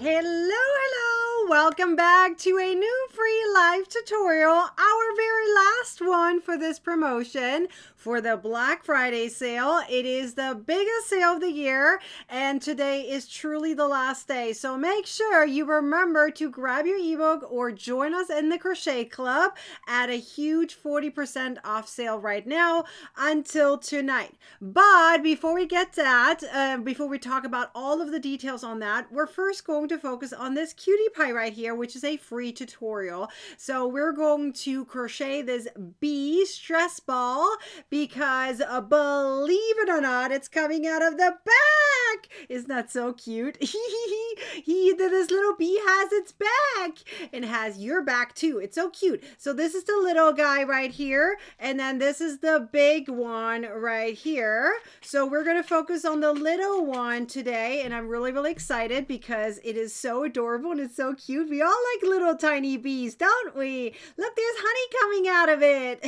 Hello, welcome back to a new free live tutorial, our very last one for this promotion for the Black Friday sale. It is the biggest sale of the year, and today is truly the last day. So make sure you remember to grab your ebook or join us in the Crochet Club at a huge 40% off sale right now until tonight. But before we get to that, before we talk about all of the details on that, we're first going to focus on this cutie pie right here, which is a free tutorial. So we're going to crochet this bee stress ball because believe it or not, it's coming out of the back. Isn't that so cute? This little bee has its back and has your back too. It's so cute. So this is the little guy right here, and then this is the big one right here. So we're going to focus on the little one today, and I'm really excited because it is so adorable and it's so cute. We all like little tiny bees, don't we? Look, there's honey coming out of it.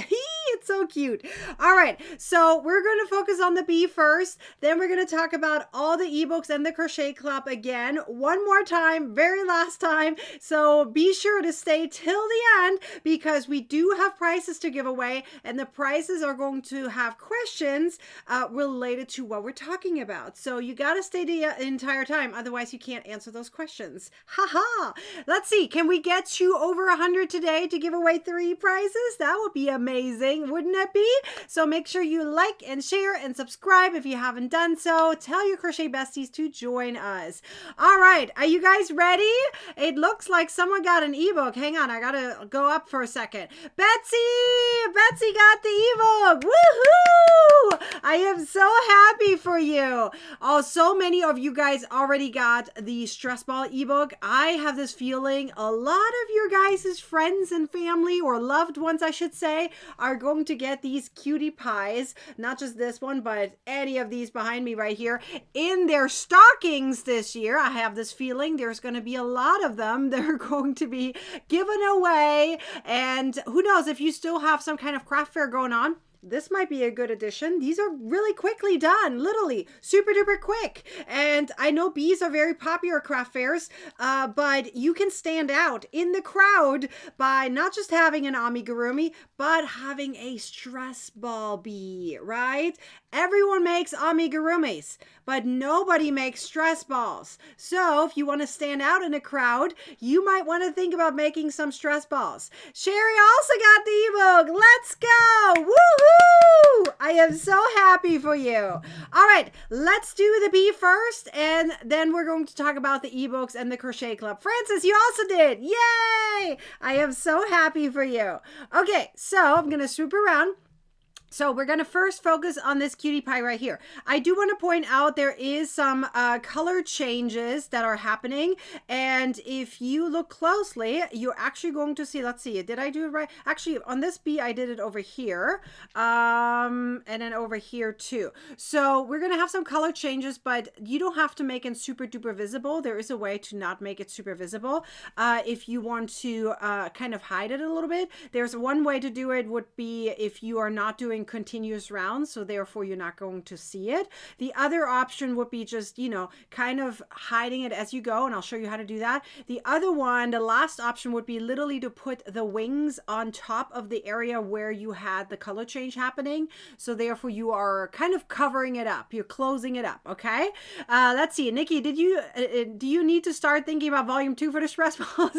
It's so cute. All right, so we're going to focus on the bee first. Then we're going to talk about all the ebooks and the Crochet Club again one more time, very last time. So be sure to stay till the end because we do have prizes to give away, and the prizes are going to have questions related to what we're talking about. So you got to stay the entire time, otherwise you can't answer those questions. Haha. Let's see, can we get you over 100 today to give away 3 prizes? That would be amazing, wouldn't it be? So make sure you like and share and subscribe if you haven't done so. Tell your crochet besties to join us. All right, are you guys ready? It looks like someone got an ebook. Hang on, I gotta go up for a second. Betsy got the ebook. Woohoo! I am so happy for you. Oh, so many of you guys already got the stress ball ebook. I have this feeling a lot of your guys' friends and family, or loved ones I should say, are going to get these cutie pies, not just this one, but any of these behind me right here, in their stockings this year. I have this feeling there's going to be a lot of them. They're going to be given away, and who knows, if you still have some kind of craft fair going on, this might be a good addition. These are really quickly done, literally super duper quick. And I know bees are very popular at craft fairs, but you can stand out in the crowd by not just having an amigurumi, but having a stress ball bee, right? Everyone makes amigurumis, but nobody makes stress balls. So if you want to stand out in a crowd, you might want to think about making some stress balls. Sherry also got the ebook. Let's go. Woohoo! I am so happy for you. All right, let's do the bee first, and then we're going to talk about the ebooks and the Crochet Club. Francis, you also did. Yay! I am so happy for you. Okay, so I'm going to swoop around. So we're going to first focus on this cutie pie right here. I do want to point out there is some color changes that are happening. And if you look closely, you're actually going to see, let's see, did I do it right? Actually, on this bee, I did it over here. And then over here too. So we're going to have some color changes, but you don't have to make it super duper visible. There is a way to not make it super visible. If you want to kind of hide it a little bit, there's one way to do it would be if you are not doing continuous rounds, so therefore you're not going to see it. The other option would be just, you know, kind of hiding it as you go, and I'll show you how to do that. The other one, the last option, would be literally to put the wings on top of the area where you had the color change happening, so therefore you are kind of covering it up, you're closing it up. Okay, let's see, Nikki, do you need to start thinking about volume 2 for the stress balls?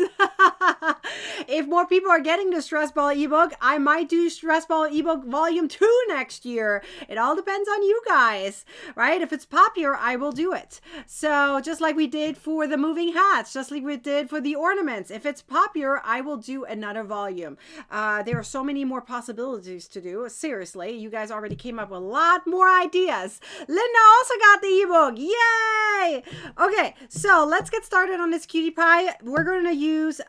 If more people are getting the stress ball ebook, I might do stress ball ebook volume 2 next year. It all depends on you guys, right? If it's popular, I will do it. So just like we did for the moving hats, just like we did for the ornaments, if it's popular, I will do another volume. There are so many more possibilities to do. Seriously, you guys already came up with a lot more ideas. Linda also got the ebook. Yay! Okay, so let's get started on this cutie pie. We're going to use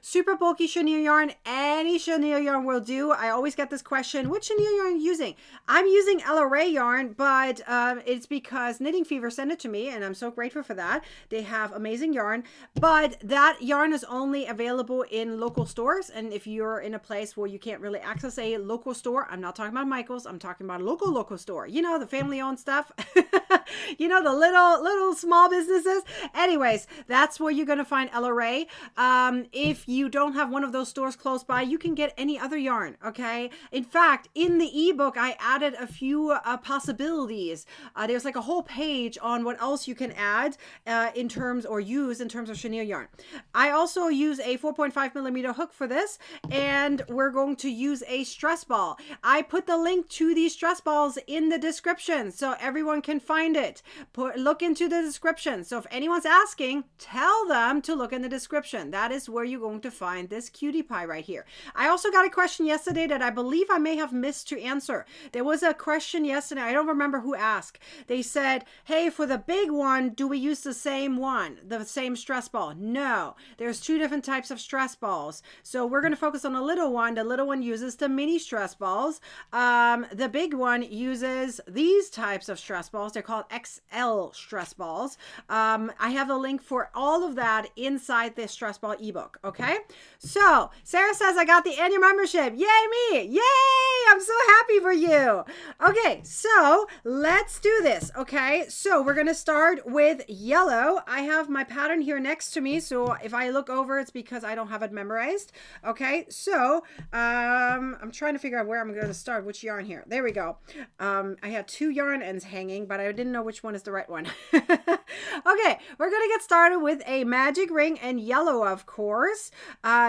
super super bulky chenille yarn. Any chenille yarn will do. I always get this question, what chenille yarn are you using? I'm using LRA yarn, but it's because Knitting Fever sent it to me, and I'm so grateful for that. They have amazing yarn, but that yarn is only available in local stores. And if you're in a place where you can't really access a local store, I'm not talking about Michael's, I'm talking about a local store. You know, the family-owned stuff. You know, the little small businesses. Anyways, that's where you're going to find LRA. If you don't have one of those stores close by, you can get any other yarn, okay? In fact, in the ebook, I added a few possibilities. There's like a whole page on what else you can add in terms of chenille yarn. I also use a 4.5 millimeter hook for this, and we're going to use a stress ball. I put the link to these stress balls in the description so everyone can find it. Look into the description. So if anyone's asking, tell them to look in the description. That is where you're going to find this cutie pie right here. I also got a question yesterday that I believe I may have missed to answer. There was a question yesterday. I don't remember who asked. They said, hey, for the big one, do we use the same one, the same stress ball? No, there's two different types of stress balls. So we're going to focus on the little one. The little one uses the mini stress balls. The big one uses these types of stress balls. They're called XL stress balls. I have a link for all of that inside this stress ball ebook. Okay. So Sarah says, I got the annual membership. Yay me. Yay. I'm so happy for you. Okay. So let's do this. Okay. So we're going to start with yellow. I have my pattern here next to me. So if I look over, it's because I don't have it memorized. Okay. So, I'm trying to figure out where I'm going to start, which yarn here. There we go. I had two yarn ends hanging, but I didn't know which one is the right one. Okay, we're going to get started with a magic ring and yellow, of course.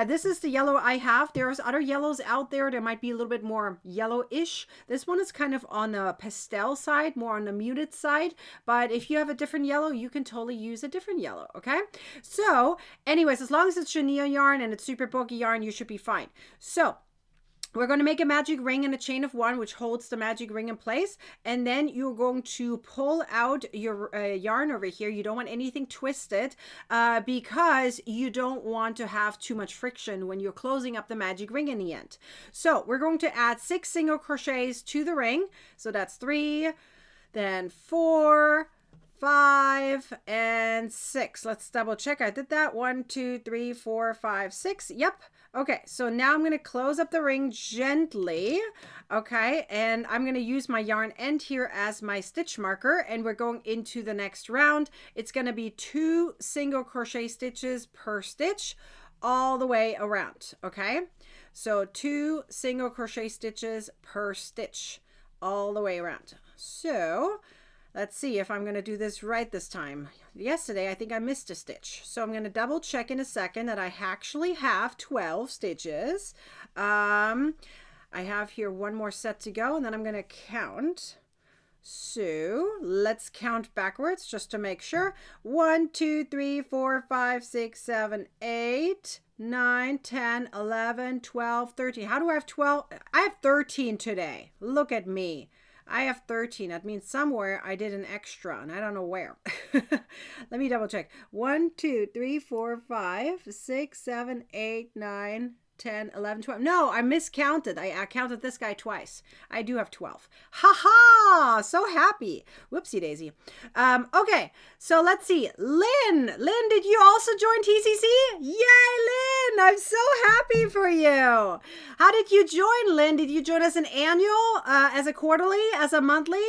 This is the yellow I have. There's other yellows out there. There might be a little bit more yellowish. This one is kind of on the pastel side, more on the muted side. But if you have a different yellow, you can totally use a different yellow, okay? So, anyways, as long as it's chenille yarn and it's super bulky yarn, you should be fine. So, we're going to make a magic ring and a chain of one, which holds the magic ring in place. And then you're going to pull out your yarn over here. You don't want anything twisted because you don't want to have too much friction when you're closing up the magic ring in the end. So we're going to add 6 single crochets to the ring. So that's 3, then 4, 5, and 6. Let's double check. I did that. 1, 2, 3, 4, 5, 6. Yep. Okay, so now I'm going to close up the ring gently, okay, and I'm going to use my yarn end here as my stitch marker, and we're going into the next round. It's going to be 2 single crochet stitches per stitch all the way around, okay? So 2 single crochet stitches per stitch all the way around. So let's see if I'm going to do this right this time. Yesterday, I think I missed a stitch. So I'm going to double check in a second that I actually have 12 stitches. I have here one more set to go, and then I'm going to count. So let's count backwards just to make sure. 1, 2, 3, 4, 5, 6, 7, 8, 9, 10, 11, 12, 13. How do I have 12? I have 13 today. Look at me. I have 13. That means somewhere I did an extra, and I don't know where. Let me double check. 1, 2, 3, 4, 5, 6, 7, 8, 9, 10, 11, 12. No, I miscounted. I counted this guy twice. I do have 12. Ha ha! So happy. Whoopsie daisy. Okay, so let's see. Lynn, did you also join TCC? Yay, Lynn! I'm so happy for you. How did you join, Lynn? Did you join as an annual, as a quarterly, as a monthly?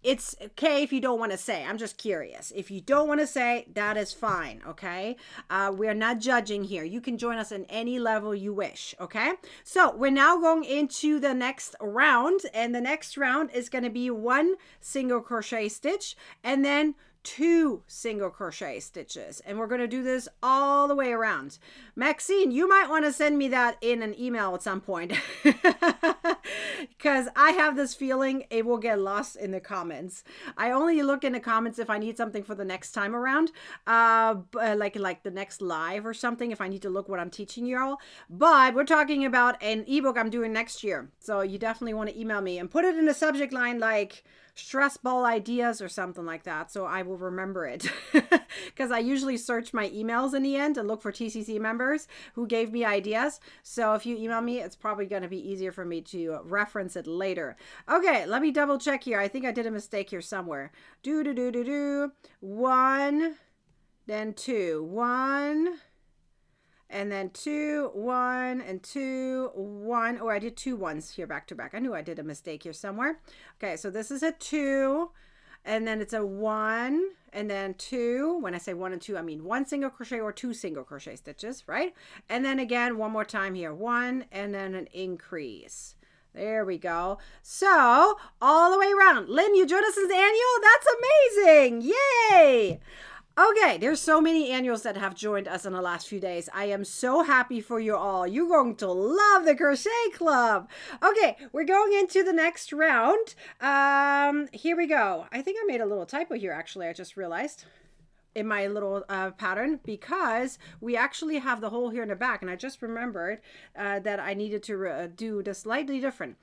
It's okay if you don't want to say. I'm just curious. If you don't want to say, that is fine, okay? We're not judging here. You can join us in any level you wish, okay? So we're now going into the next round, and the next round is going to be 1 single crochet stitch and then 2 single crochet stitches, and we're going to do this all the way around. Maxine, you might want to send me that in an email at some point because I have this feeling it will get lost in the comments. I only look in the comments if I need something for the next time around, like the next live or something, if I need to look what I'm teaching you all. But we're talking about an ebook I'm doing next year, so you definitely want to email me and put it in the subject line like stress ball ideas or something like that, so I will remember it. Because I usually search my emails in the end and look for TCC members who gave me ideas. So if you email me, it's probably going to be easier for me to reference it later. Okay, let me double check here. I think I did a mistake here somewhere. One, then two, one, and then 2, 1, and 2, 1. Oh, I did 2 ones here back to back. I knew I did a mistake here somewhere. Okay, so this is a 2, and then it's a 1, and then 2. When I say 1 and 2, I mean 1 single crochet or 2 single crochet stitches, right? And then again, one more time here, 1, and then an increase. There we go. So all the way around. Lynn, you joined us as annual? That's amazing. Yay. Okay, there's so many annuals that have joined us in the last few days. I am so happy for you all. You're going to love the Crochet Club. Okay, we're going into the next round. Here we go. I think I made a little typo here, actually. I just realized in my little pattern, because we actually have the hole here in the back, and I just remembered that I needed to do this slightly different.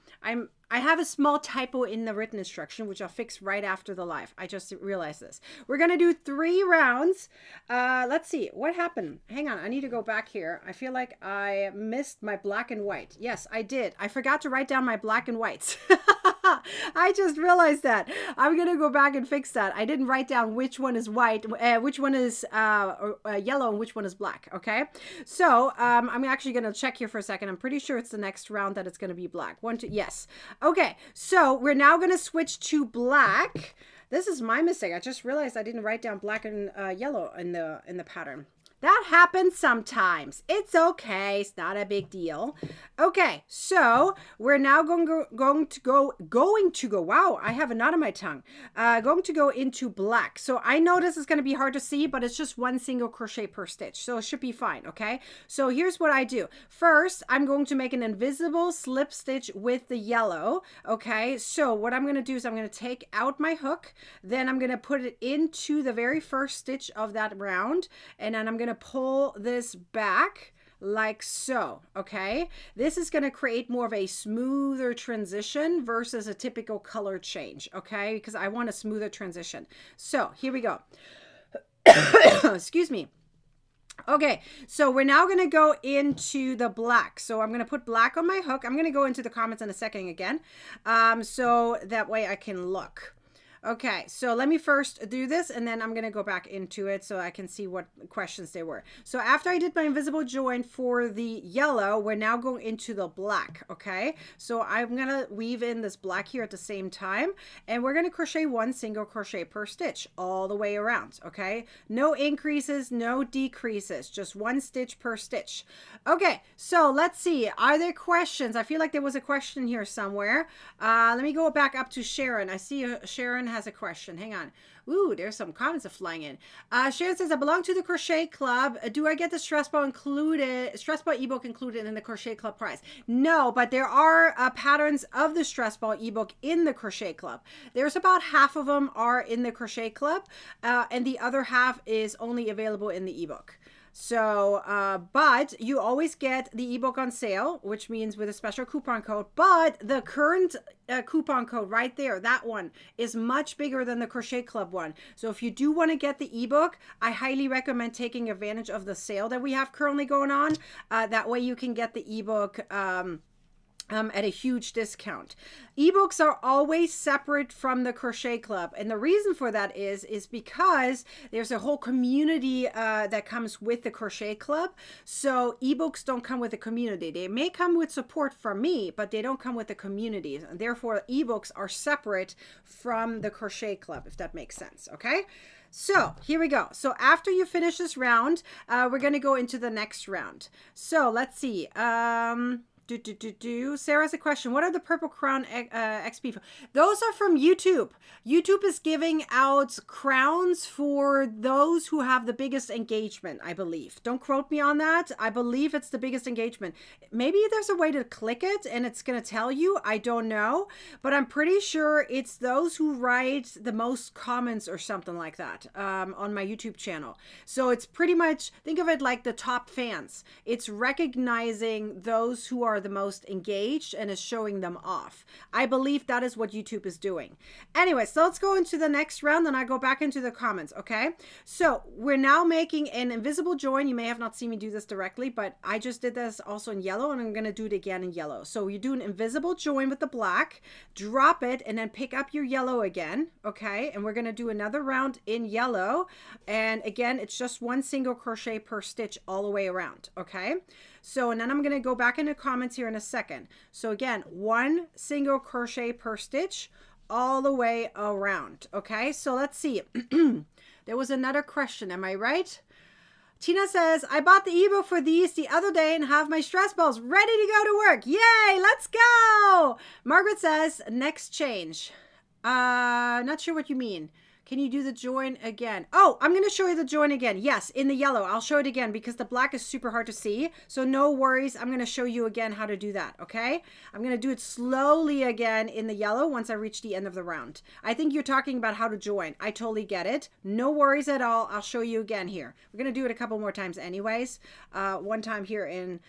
I have a small typo in the written instruction, which I'll fix right after the live. I just realized this. We're going to do 3 rounds. Let's see what happened. Hang on. I need to go back here. I feel like I missed my black and white. Yes, I did. I forgot to write down my black and whites. I just realized that. I'm going to go back and fix that. I didn't write down which one is white, which one is yellow, and which one is black. Okay. So I'm actually going to check here for a second. I'm pretty sure it's the next round that it's going to be black. 1, 2, yes. Okay, so we're now going to switch to black. This is my mistake. I just realized I didn't write down black and yellow in the pattern. That happens sometimes. It's okay. It's not a big deal. Okay, so we're now going to go. Wow, I have a knot in my tongue. Going to go into black. So I know this is going to be hard to see, but it's just 1 single crochet per stitch, so it should be fine. Okay. So here's what I do. First, I'm going to make an invisible slip stitch with the yellow. Okay. So what I'm going to do is I'm going to take out my hook. Then I'm going to put it into the very first stitch of that round, and then I'm going to pull this back like so. Okay, this is going to create more of a smoother transition versus a typical color change. Okay, because I want a smoother transition. So here we go. Excuse me. Okay, so we're now going to go into the black. So I'm going to put black on my hook. I'm going to go into the comments in a second again, so that way I can look. Okay, so let me first do this, and then I'm going to go back into it so I can see what questions there were. So after I did my invisible join for the yellow, we're now going into the black. Okay, so I'm going to weave in this black here at the same time, and we're going to crochet 1 single crochet per stitch all the way around. Okay, no increases, no decreases, just 1 stitch per stitch. Okay, so let's see. Are there questions? I feel like there was a question here somewhere. Let me go back up to Sharon. I see Sharon has a question. Hang on. Ooh, there's some comments are flying in. Sharon says, I belong to the Crochet Club. Do I get the stress ball ebook included in the Crochet Club prize? No, but there are patterns of the stress ball ebook in the Crochet Club. There's about half of them are in the Crochet Club, and the other half is only available in the ebook. So, but you always get the ebook on sale, which means with a special coupon code, but the current coupon code right there, that one is much bigger than the Crochet Club one. So if you do want to get the ebook, I highly recommend taking advantage of the sale that we have currently going on. That way you can get the ebook, at a huge discount. Ebooks are always separate from the Crochet Club, and the reason for that is because there's a whole community that comes with the Crochet Club. So ebooks don't come with the community. They may come with support from me, but they don't come with the community, and therefore ebooks are separate from the Crochet Club, if that makes sense. Okay, so here we go. So after you finish this round, we're going to go into the next round. So let's see. Sarah has a question. What are the Purple Crown XP? Those are from YouTube. YouTube is giving out crowns for those who have the biggest engagement, I believe. Don't quote me on that. I believe it's the biggest engagement. Maybe there's a way to click it and it's going to tell you. I don't know. But I'm pretty sure it's those who write the most comments or something like that on my YouTube channel. So it's pretty much, think of it like the top fans. It's recognizing those who are are the most engaged and is showing them off. I believe that is what YouTube is doing. Anyway, so let's go into the next round, and I go back into the comments, okay? So we're now making an invisible join. You may have not seen me do this directly, but I just did this also in yellow, and I'm going to do it again in yellow. So you do an invisible join with the black, drop it, and then pick up your yellow again, okay? And we're going to do another round in yellow. And again, it's just one single crochet per stitch all the way around, okay? So, and then I'm going to go back into comments here in a second. So again, one single crochet per stitch all the way around, okay? So let's see. There was another question, am I right? Tina says, I bought the ebook for these the other day and have my stress balls ready to go to work. Yay, let's go. Margaret says, next change. Not sure what you mean. Can you do the join again? Oh, I'm going to show you the join again. Yes, in the yellow. I'll show it again because the black is super hard to see. So no worries. I'm going to show you again how to do that, okay? I'm going to do it slowly again in the yellow once I reach the end of the round. I think you're talking about how to join. I totally get it. No worries at all. I'll show you again here. We're going to do it a couple more times anyways. One time here in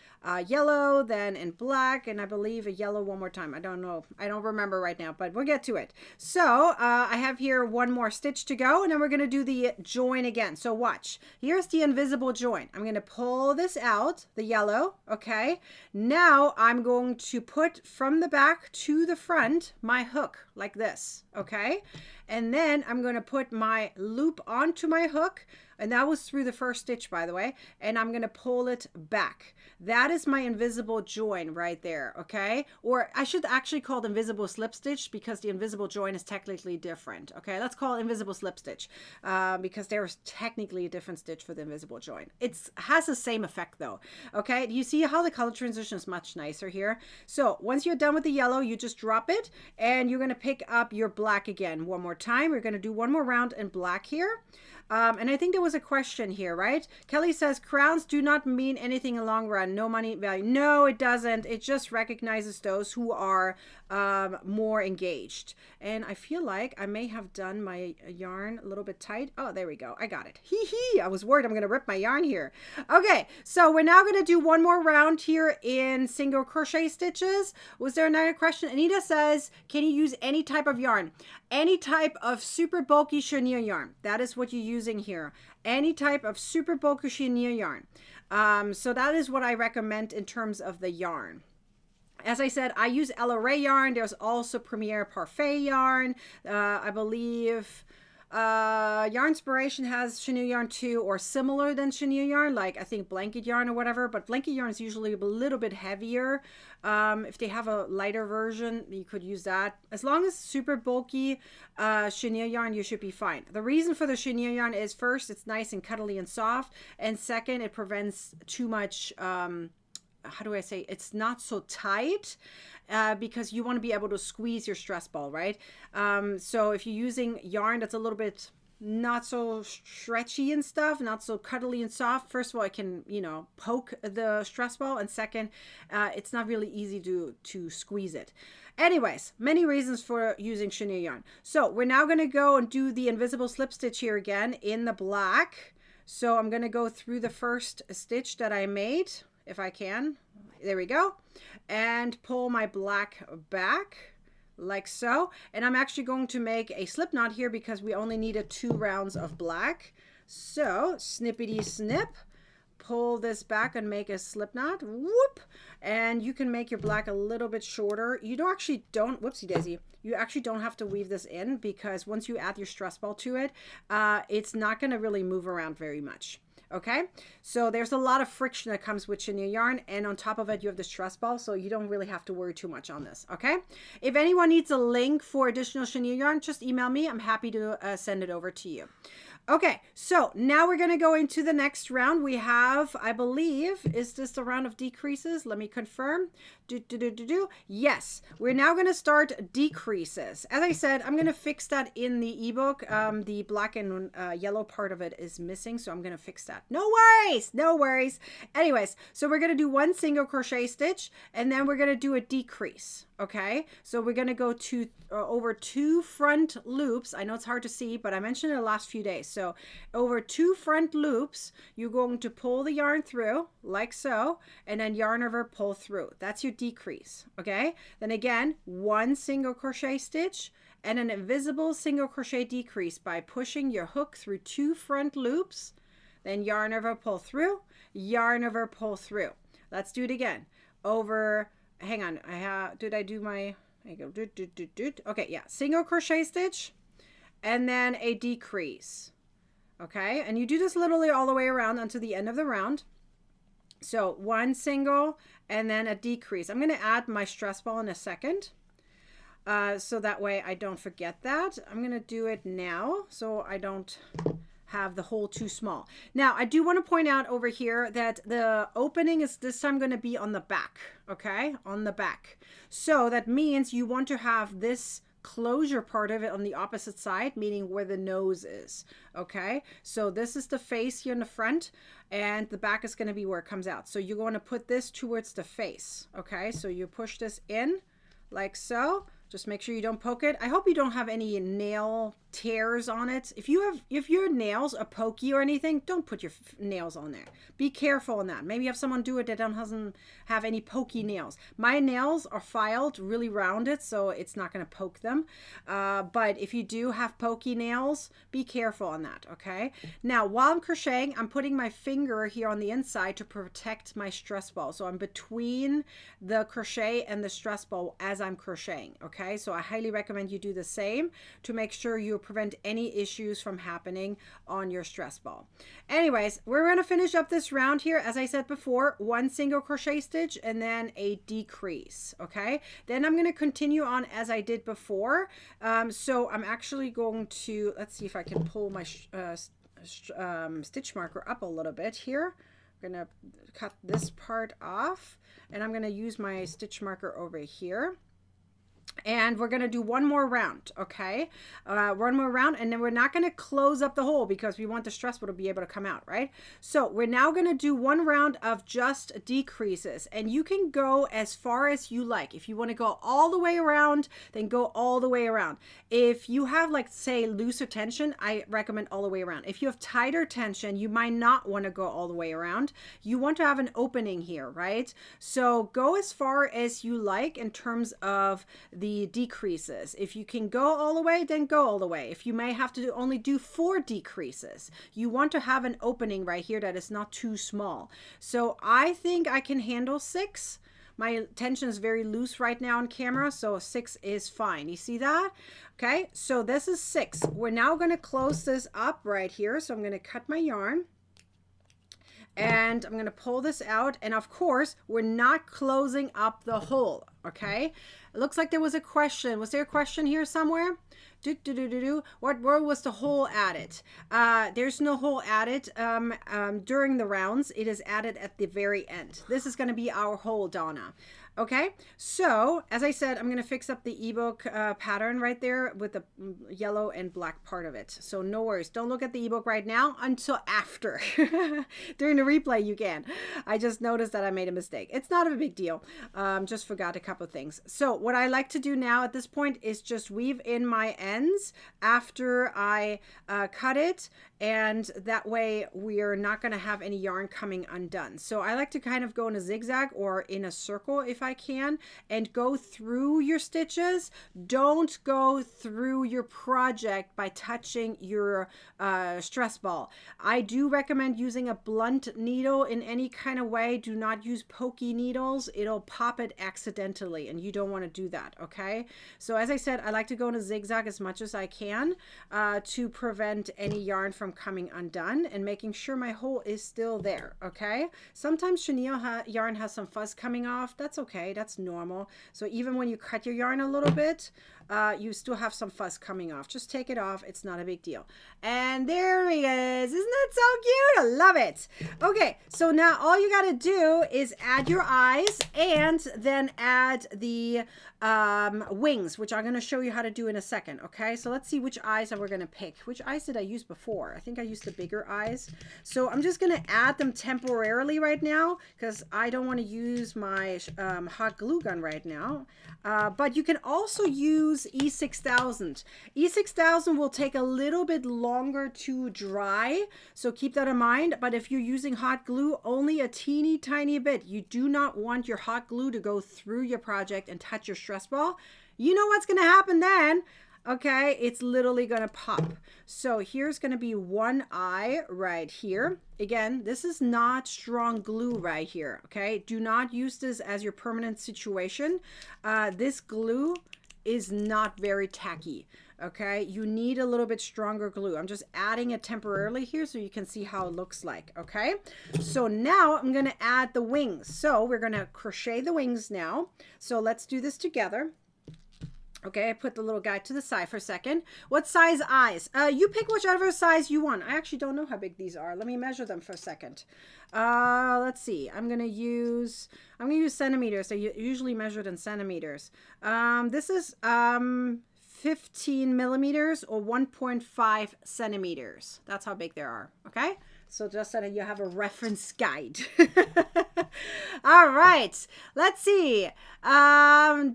yellow, then in black, and I believe a yellow one more time. I don't know. I don't remember right now, but we'll get to it. So I have here one more stitch to go, and then we're going to do the join again. So watch. Here's the invisible join. I'm going to pull this out, the yellow, okay? Now I'm going to put from the back to the front my hook like this, okay? And then I'm going to put my loop onto my hook, and that was through the first stitch, by the way, and I'm going to pull it back. That is my invisible join right there, okay? Or I should actually call it invisible slip stitch because the invisible join is technically different, okay? Let's call it invisible slip stitch because there's technically a different stitch for the invisible join. It has the same effect though, okay? Do you see how the color transition is much nicer here? So once you're done with the yellow, you just drop it, and you're going to pick up your black again one more time. We're going to do one more round in black here. And I think there was a question here, right? Kelly says, crowns do not mean anything in the long run. No money value. No, it doesn't. It just recognizes those who are more engaged. And I feel like I may have done my yarn a little bit tight. Oh, there we go. I got it. Hee hee. I was worried I'm going to rip my yarn here. Okay, so we're now going to do one more round here in single crochet stitches. Was there another question? Anita says, can you use any type of yarn? Any type of super bulky chenille yarn. That is what you're using here. Any type of super bulky chenille yarn. So that is what I recommend in terms of the yarn. As I said, I use Ella Rae yarn. There's also Premier Parfait yarn. I believe Yarnspiration has chenille yarn too, or similar than chenille yarn, like I think blanket yarn or whatever, but blanket yarn is usually a little bit heavier. If they have a lighter version, you could use that. As long as super bulky chenille yarn, you should be fine. The reason for the chenille yarn is, first, it's nice and cuddly and soft, and second, it prevents too much how do I say, it's not so tight because you want to be able to squeeze your stress ball, right? So if you're using yarn that's a little bit not so stretchy and stuff, not so cuddly and soft, first of all, it can, you know, poke the stress ball, and second, it's not really easy to squeeze it. Anyways, many reasons for using chenille yarn. So we're now going to go and do the invisible slip stitch here again in the black. So I'm going to go through the first stitch that I made, if I can. There we go. And pull my black back like so. And I'm actually going to make a slip knot here because we only needed 2 rounds of black. So snippity snip, pull this back and make a slip knot. Whoop. And you can make your black a little bit shorter. You don't actually whoopsie daisy. You actually don't have to weave this in because once you add your stress ball to it, it's not going to really move around very much. Okay, so there's a lot of friction that comes with chenille yarn, and on top of it you have the stress ball, so you don't really have to worry too much on this. Okay, if anyone needs a link for additional chenille yarn, just email me. I'm happy to send it over to you. Okay, so now we're going to go into the next round. We have, I believe, is this the round of decreases? Let me confirm. Yes, we're now going to start decreases. As I said, I'm going to fix that in the ebook. The black and yellow part of it is missing, so I'm going to fix that. No worries, no worries. Anyways, so we're going to do one single crochet stitch, and then we're going to do a decrease. Okay, so we're going to go over 2 front loops. I know it's hard to see, but I mentioned it the last few days. So over 2 front loops, you're going to pull the yarn through like so, and then yarn over, pull through. That's your decrease. Okay, then again, 1 single crochet stitch and an invisible single crochet decrease by pushing your hook through 2 front loops, then yarn over, pull through, yarn over, pull through. Let's do it again. Over, hang on, did I do my, there you go, okay, yeah, single crochet stitch and then a decrease. Okay, and you do this literally all the way around until the end of the round. So 1 single and then a decrease. I'm going to add my stress ball in a second. So that way I don't forget that. I'm going to do it now so I don't have the hole too small. Now, I do want to point out over here that the opening is this time going to be on the back, okay? On the back. So that means you want to have this closure part of it on the opposite side, meaning where the nose is, okay? So this is the face here in the front, and the back is going to be where it comes out. So you're going to put this towards the face, okay? So you push this in like so. Just make sure you don't poke it. I hope you don't have any nail tears on it. If your nails are pokey or anything, don't put your nails on there. Be careful on that. Maybe you have someone do it that doesn't have any pokey nails. My nails are filed really rounded, so it's not going to poke them. But if you do have pokey nails, be careful on that, okay? Now, while I'm crocheting, I'm putting my finger here on the inside to protect my stress ball. So I'm between the crochet and the stress ball as I'm crocheting, okay? So I highly recommend you do the same to make sure you prevent any issues from happening on your stress ball. Anyways, we're going to finish up this round here. As I said before, 1 single crochet stitch and then a decrease, okay? Then I'm going to continue on as I did before. So I'm actually going to, let's see if I can pull my stitch marker up a little bit here. I'm going to cut this part off, and I'm going to use my stitch marker over here. And we're going to do one more round, okay? One more round, and then we're not going to close up the hole because we want the stress ball to be able to come out, right? So we're now going to do one round of just decreases, and you can go as far as you like. If you want to go all the way around, then go all the way around. If you have, like, say, looser tension, I recommend all the way around. If you have tighter tension, you might not want to go all the way around. You want to have an opening here, right? So go as far as you like in terms of the decreases. If you can go all the way, then go all the way. If you may have to only do 4 decreases, you want to have an opening right here that is not too small. So I think I can handle 6. My tension is very loose right now on camera, so 6 is fine. You see that? Okay, so this is 6. We're now going to close this up right here. So I'm going to cut my yarn. And I'm going to pull this out. And of course, we're not closing up the hole, okay? It looks like there was a question. Was there a question here somewhere? Where was the hole added? There's no hole added during the rounds. It is added at the very end. This is going to be our hole, Donna. Okay, so as I said, I'm going to fix up the ebook pattern right there with the yellow and black part of it. So no worries. Don't look at the ebook right now until after. During the replay, you can. I just noticed that I made a mistake. It's not a big deal. Just forgot a couple of things. So what I like to do now at this point is just weave in my ends after I cut it. And that way we're not going to have any yarn coming undone. So I like to kind of go in a zigzag or in a circle if I can, and go through your stitches. Don't go through your project by touching your stress ball. I do recommend using a blunt needle in any kind of way. Do not use pokey needles. It'll pop it accidentally, and you don't want to do that, okay? So as I said, I like to go in a zigzag as much as I can to prevent any yarn from coming undone and making sure my hole is still there, okay? Sometimes chenille yarn has some fuzz coming off. That's okay. That's normal. So even when you cut your yarn a little bit, you still have some fuzz coming off. Just take it off. It's not a big deal. And there he is. Isn't that so cute? I love it. Okay, so now all you got to do is add your eyes and then add the wings, which I'm going to show you how to do in a second. Okay, so let's see which eyes that we're going to pick. Which eyes did I use before? I think I used the bigger eyes. So I'm just going to add them temporarily right now because I don't want to use my hot glue gun right now. But you can also use E6000. E6000 will take a little bit longer to dry, so keep that in mind. But if you're using hot glue, only a teeny tiny bit. You do not want your hot glue to go through your project and touch your stress ball. You know what's going to happen then. Okay, it's literally going to pop. So here's going to be one eye right here. Again, this is not strong glue right here. Okay, do not use this as your permanent situation. This glue is not very tacky. Okay, you need a little bit stronger glue. I'm just adding it temporarily here so you can see how it looks like. Okay, so now I'm going to add the wings. So we're going to crochet the wings now. So let's do this together. Okay, I put the little guy to the side for a second. What size eyes? You pick whichever size you want. I actually don't know how big these are. Let me measure them for a second. Let's see. I'm gonna use centimeters. They're usually measured in centimeters. This is 15 millimeters or 1.5 centimeters. That's how big they are. Okay, so just so that you have a reference guide. All right, let's see. Anita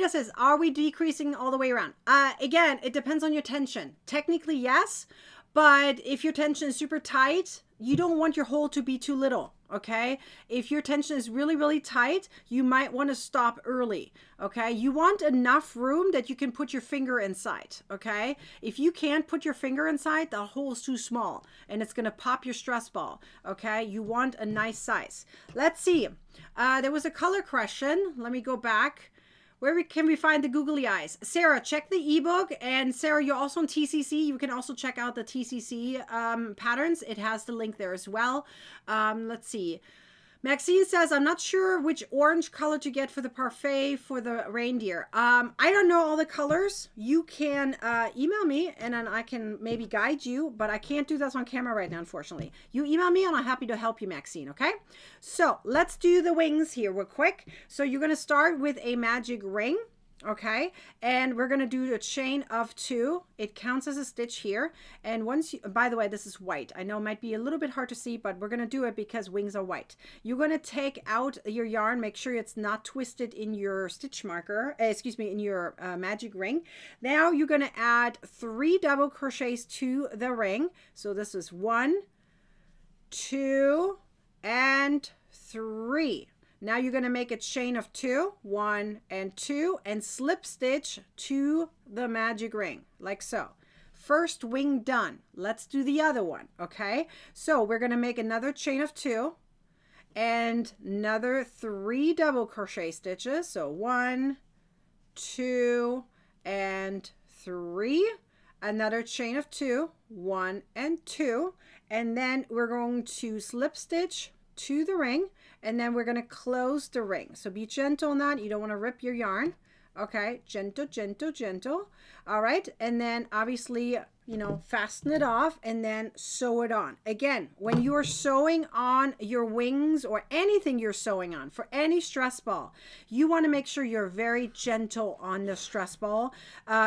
says, are we decreasing all the way around? Again, it depends on your tension. Technically, yes, but if your tension is super tight, you don't want your hole to be too little. Okay, if your tension is really, really tight, you might want to stop early. Okay, you want enough room that you can put your finger inside. Okay, if you can't put your finger inside, the hole is too small and it's going to pop your stress ball. Okay, you want a nice size. Let's see. There was a color question. Let me go back. Where can we find the googly eyes? Sarah, check the ebook. And Sarah, you're also on TCC. You can also check out the TCC patterns. It has the link there as well. Let's see. Maxine says, I'm not sure which orange color to get for the parfait for the reindeer. I don't know all the colors. You can email me and then I can maybe guide you, but I can't do this on camera right now, unfortunately. You email me and I'm happy to help you, Maxine, okay? So let's do the wings here real quick. So you're going to start with a magic ring. Okay, and we're going to do a chain of 2. It counts as a stitch here. And once you, by the way, this is white. I know it might be a little bit hard to see, but we're going to do it because wings are white. You're going to take out your yarn, make sure it's not twisted in your stitch marker, in your magic ring. Now you're going to add 3 double crochets to the ring. So this is 1, 2, and 3. Now you're going to make a chain of 2, 1 and 2, and slip stitch to the magic ring like so. First wing done. Let's do the other one. Okay, so we're going to make another chain of 2 and another 3 double crochet stitches. So 1, 2 and 3, another chain of 2, 1 and 2, and then we're going to slip stitch to the ring, and then we're going to close the ring. So be gentle on that. You don't want to rip your yarn. Okay, gentle, gentle, gentle. All right, and then obviously, you know, fasten it off and then sew it on. Again, when you are sewing on your wings or anything you're sewing on for any stress ball, you want to make sure you're very gentle on the stress ball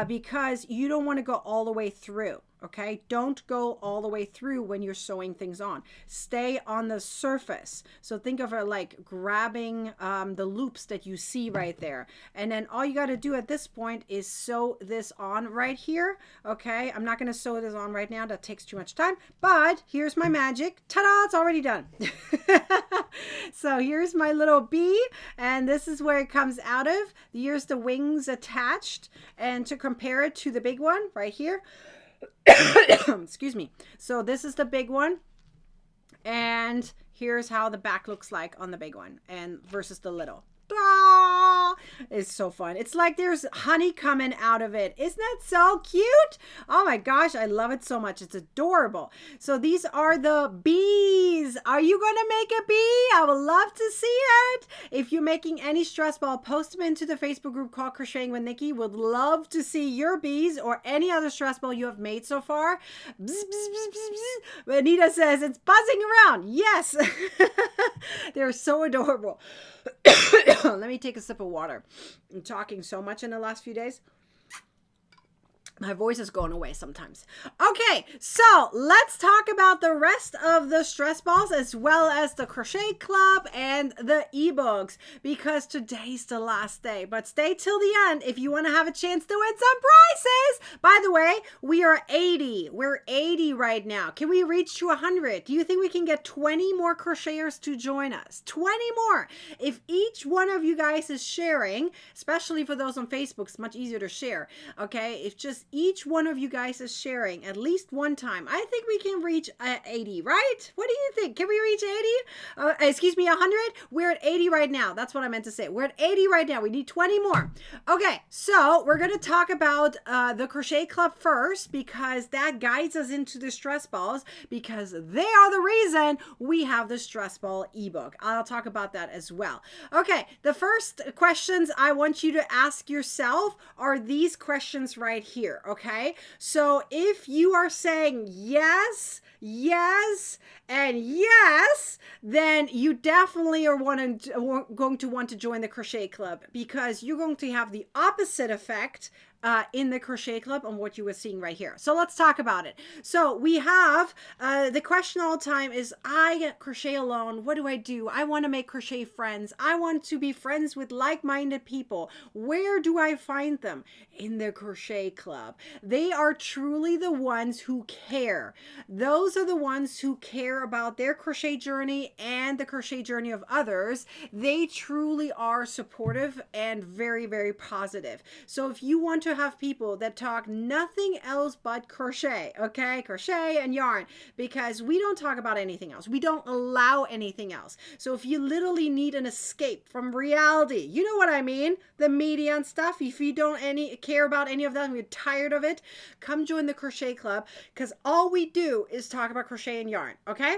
because you don't want to go all the way through. Okay, don't go all the way through when you're sewing things on. Stay on the surface. So think of it like grabbing the loops that you see right there. And then all you got to do at this point is sew this on right here. Okay, I'm not going to sew this on right now. That takes too much time. But here's my magic. Ta-da, it's already done. So here's my little bee. And this is where it comes out of. Here's the wings attached. And to compare it to the big one right here. Excuse me. So this is the big one, and here's how the back looks like on the big one and versus the little. Ah, it's so fun. It's like there's honey coming out of it. Isn't that so cute? Oh my gosh, I love it so much. It's adorable. So these are the bees Are you going to make a bee? I would love to see it. If you're making any stress ball, post them into the Facebook group called Crocheting with Nikki. Would love to see your bees or any other stress ball you have made so far. Bzz, bzz, bzz, bzz, bzz. Anita says it's buzzing around. Yes. They're so adorable. Let me take a sip of water. I'm talking so much in the last few days. My voice is going away sometimes. Okay, so let's talk about the rest of the stress balls as well as the crochet club and the ebooks, because today's the last day. But stay till the end if you want to have a chance to win some prizes. By the way, we are 80. We're 80 right now. Can we reach to 100? Do you think we can get 20 more crocheters to join us? 20 more. If each one of you guys is sharing, especially for those on Facebook, it's much easier to share. Okay, if just each one of you guys is sharing at least one time, I think we can reach 80, right? What do you think? Can we reach 80? Excuse me, 100? We're at 80 right now. That's what I meant to say. We're at 80 right now. We need 20 more. Okay, so we're going to talk about the Crochet Club first, because that guides us into the stress balls, because they are the reason we have the stress ball ebook. I'll talk about that as well. Okay, the first questions I want you to ask yourself are these questions right here. Okay, so if you are saying yes, yes, and yes, then you definitely are going to want to join the Crochet Club, because you're going to have the opposite effect in the Crochet Club on what you were seeing right here. So let's talk about it. So we have the question all the time is, I crochet alone. What do I do? I want to make crochet friends. I want to be friends with like-minded people. Where do I find them? In the Crochet Club. They are truly the ones who care. Those are the ones who care about their crochet journey and the crochet journey of others. They truly are supportive and very, very positive. So if you want to have people that talk nothing else but crochet, okay? Crochet and yarn, because we don't talk about anything else. We don't allow anything else. So if you literally need an escape from reality, you know what I mean? The media and stuff. If you don't care about any of that and you're tired of it, come join the Crochet Club, because all we do is talk about crochet and yarn, okay?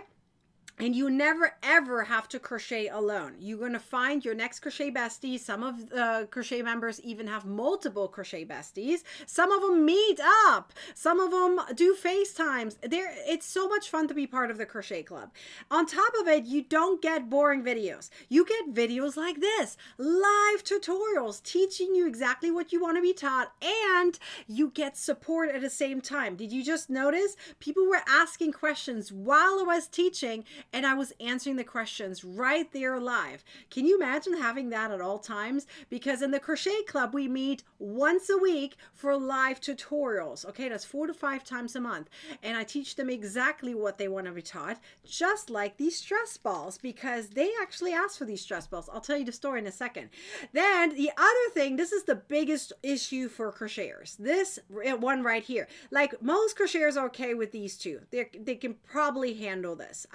And you never, ever have to crochet alone. You're going to find your next crochet bestie. Some of the crochet members even have multiple crochet besties. Some of them meet up. Some of them do FaceTimes. It's so much fun to be part of the Crochet Club. On top of it, you don't get boring videos. You get videos like this, live tutorials teaching you exactly what you want to be taught, and you get support at the same time. Did you just notice? People were asking questions while I was teaching, and I was answering the questions right there live. Can you imagine having that at all times? Because in the Crochet Club, we meet once a week for live tutorials. Okay, that's 4 to 5 times a month. And I teach them exactly what they want to be taught, just like these stress balls, because they actually asked for these stress balls. I'll tell you the story in a second. Then the other thing, this is the biggest issue for crocheters. This one right here. Like, most crocheters are okay with these two. They can probably handle this.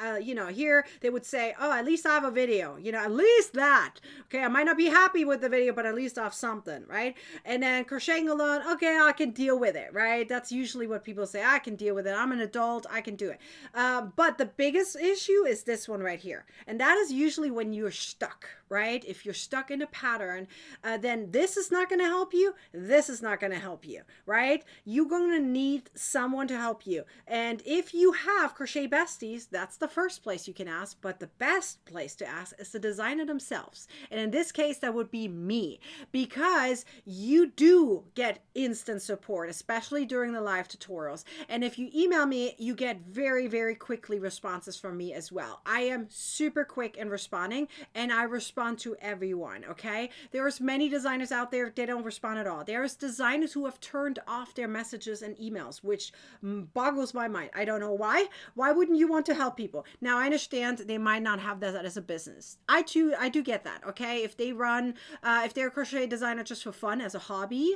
Here they would say, oh, at least I have a video, at least that. Okay, I might not be happy with the video, but at least I have something, right? And then crocheting alone, okay, I can deal with it, right? That's usually what people say. I can deal with it. I'm an adult. I can do it. But the biggest issue is this one right here. And that is usually when you're stuck, right? If you're stuck in a pattern, then this is not going to help you. This is not going to help you, right? You're going to need someone to help you. And if you have crochet besties, that's the first place you can ask, but the best place to ask is the designer themselves. And in this case, that would be me, because you do get instant support, especially during the live tutorials. And if you email me, you get very, very quickly responses from me as well. I am super quick in responding, and I respond to everyone, okay? There's many designers out there, they don't respond at all. There's designers who have turned off their messages and emails, which boggles my mind. I don't know why. Why wouldn't you want to help people? Now, I understand they might not have that as a business. I do get that, okay? If they run, if they're a crochet designer just for fun as a hobby,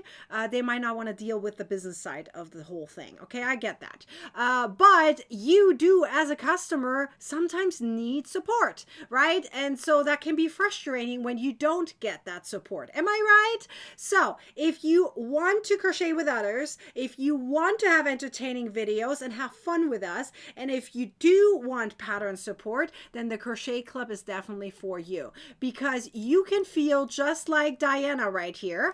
they might not want to deal with the business side of the whole thing, okay? I get that. But you do, as a customer, sometimes need support, right? And so that can be frustrating when you don't get that support. Am I right? So if you want to crochet with others, if you want to have entertaining videos and have fun with us, and if you do want pattern support, then the Crochet Club is definitely for you, because you can feel just like Diana right here.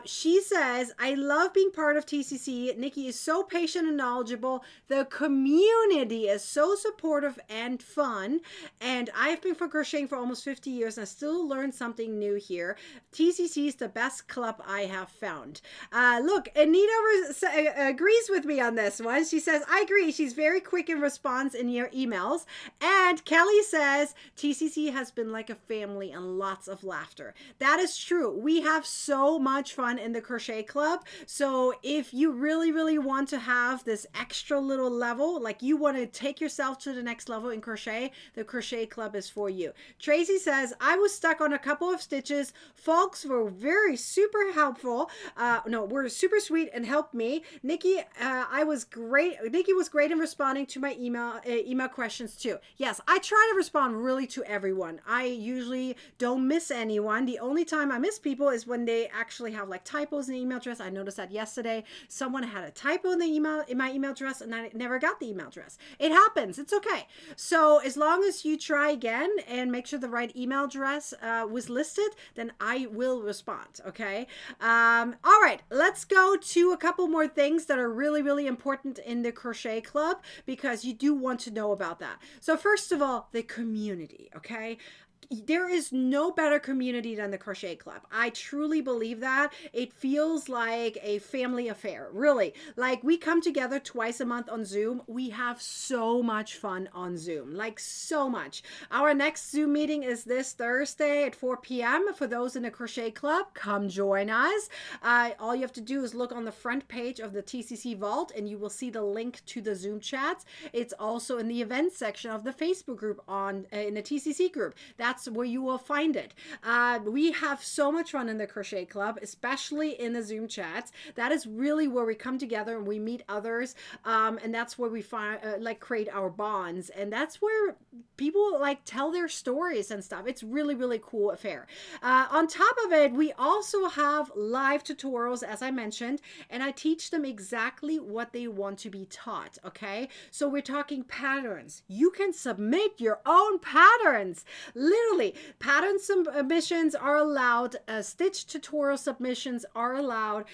She says, I love being part of TCC. Nikki is so patient and knowledgeable. The community is so supportive and fun. And I've been for crocheting for almost 50 years and I still learn something new here. TCC is the best club I have found. Look, Anita agrees with me on this one. She says, I agree. She's very quick in response in your emails. And Kelly says, TCC has been like a family and lots of laughter. That is true. We have so much fun in the Crochet Club. So if you really, really want to have this extra little level, like you want to take yourself to the next level in crochet, the Crochet Club is for you. Tracy says, I was stuck on a couple of stitches. Folks were very super helpful. Were super sweet and helped me. Nikki, was great in responding to my email questions too. Yes, I try to respond really to everyone. I usually don't miss anyone. The only time I miss people is when they actually have like typos in the email address. I noticed that yesterday. Someone had a typo in my email address and I never got the email address. It happens. It's okay. So as long as you try again and make sure the right email address was listed, then I will respond. Okay. All right. Let's go to a couple more things that are really, really important in the Crochet Club, because you do want to know about that. So first of all, the community. Okay. There is no better community than the Crochet Club. I truly believe that. It feels like a family affair, really. Like we come together twice a month on Zoom. We have so much fun on Zoom, like so much. Our next Zoom meeting is this Thursday at 4 p.m. For those in the Crochet Club, come join us. All you have to do is look on the front page of the TCC Vault and you will see the link to the Zoom chats. It's also in the events section of the Facebook group in the TCC group. That's where you will find it. We have so much fun in the Crochet Club, especially in the Zoom chats. That is really where we come together and we meet others, and that's where we find create our bonds, and that's where people tell their stories and stuff. It's really, really cool affair. On top of it, we also have live tutorials, as I mentioned, and I teach them exactly what they want to be taught. Okay, so we're talking patterns. You can submit your own patterns. Literally, pattern submissions are allowed, stitch tutorial submissions are allowed,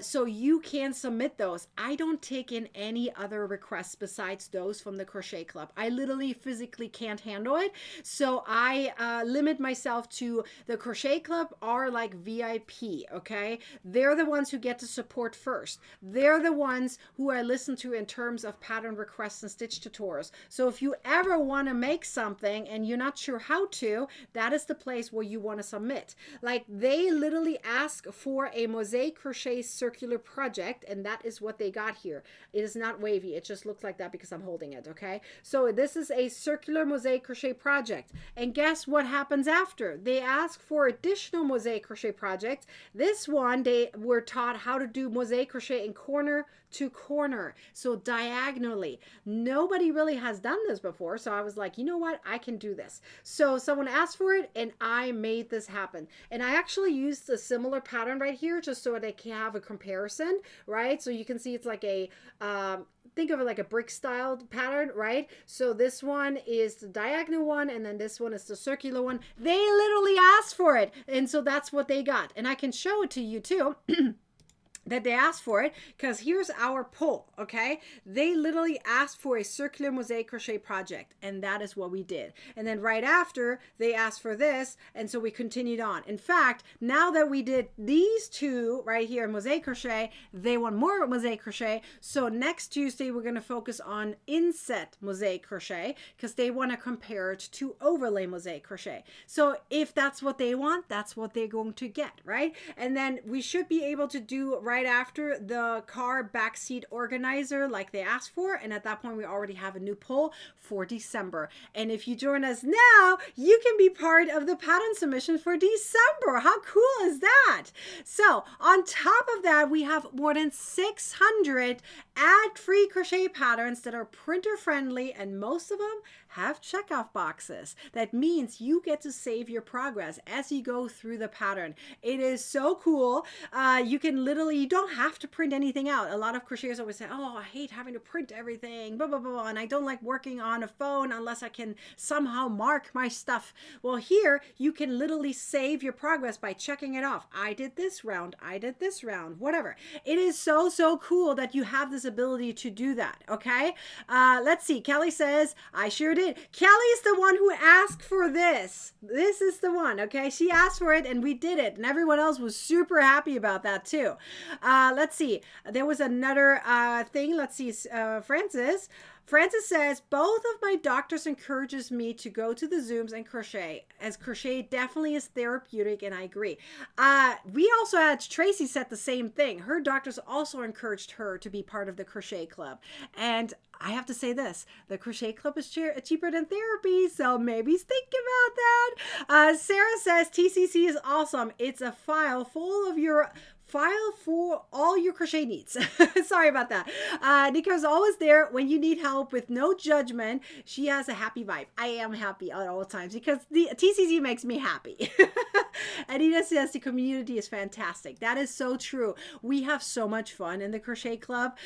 so you can submit those. I don't take in any other requests besides those from the Crochet Club. I literally physically can't handle it, so I limit myself to the Crochet Club are like VIP, okay? They're the ones who get the support first. They're the ones who I listen to in terms of pattern requests and stitch tutorials. So if you ever want to make something and you're not sure how to, that is the place where you want to submit. Like they literally ask for a mosaic crochet circular project, and that is what they got here. It is not wavy. It just looks like that because I'm holding it. Okay, so this is a circular mosaic crochet project, and guess what happens after? They ask for additional mosaic crochet projects. This one, they were taught how to do mosaic crochet in corner to corner, so diagonally. Nobody really has done this before, so I was like, you know what, I can do this. So someone asked for it and I made this happen, and I actually used a similar pattern right here just so that I can have a comparison, right? So you can see it's like a think of it like a brick styled pattern, right? So this one is the diagonal one, and then this one is the circular one. They literally asked for it, and so that's what they got, and I can show it to you too. That they asked for it, because here's our poll. Okay, they literally asked for a circular mosaic crochet project, and that is what we did. And then right after, they asked for this, and so we continued on. In fact, now that we did these two right here in mosaic crochet, they want more mosaic crochet. So next Tuesday we're going to focus on inset mosaic crochet, because they want to compare it to overlay mosaic crochet. So if that's what they want, that's what they're going to get, right? And then we should be able to do right after the car backseat organizer like they asked for, and at that point we already have a new poll for December. And if you join us now, you can be part of the pattern submission for December. How cool is that? So on top of that, we have more than 600 ad-free crochet patterns that are printer friendly, and most of them have checkoff boxes. That means you get to save your progress as you go through the pattern. It is so cool. You can literally you don't have to print anything out. A lot of crocheters always say, oh, I hate having to print everything, blah, blah, blah, blah, and I don't like working on a phone unless I can somehow mark my stuff. Well, here you can literally save your progress by checking it off. I did this round, I did this round, whatever. It is so, so cool that you have this ability to do that, okay? Let's see. Kelly says, I sure did. Kelly's the one who asked for this. This is the one, okay? She asked for it and we did it, and everyone else was super happy about that too. Let's see. There was another thing. Let's see. Francis says, both of my doctors encourages me to go to the Zooms and crochet, as crochet definitely is therapeutic, and I agree. We also had, Tracy said the same thing. Her doctors also encouraged her to be part of the crochet club. And I have to say this, the crochet club is cheaper than therapy, so maybe think about that. Sarah says, TCC is awesome. It's a file for all your crochet needs. Sorry about that. Nika's always there when you need help with no judgment. She has a happy vibe. I am happy at all times because the TCC makes me happy. Anita says the community is fantastic. That is so true. We have so much fun in the crochet club.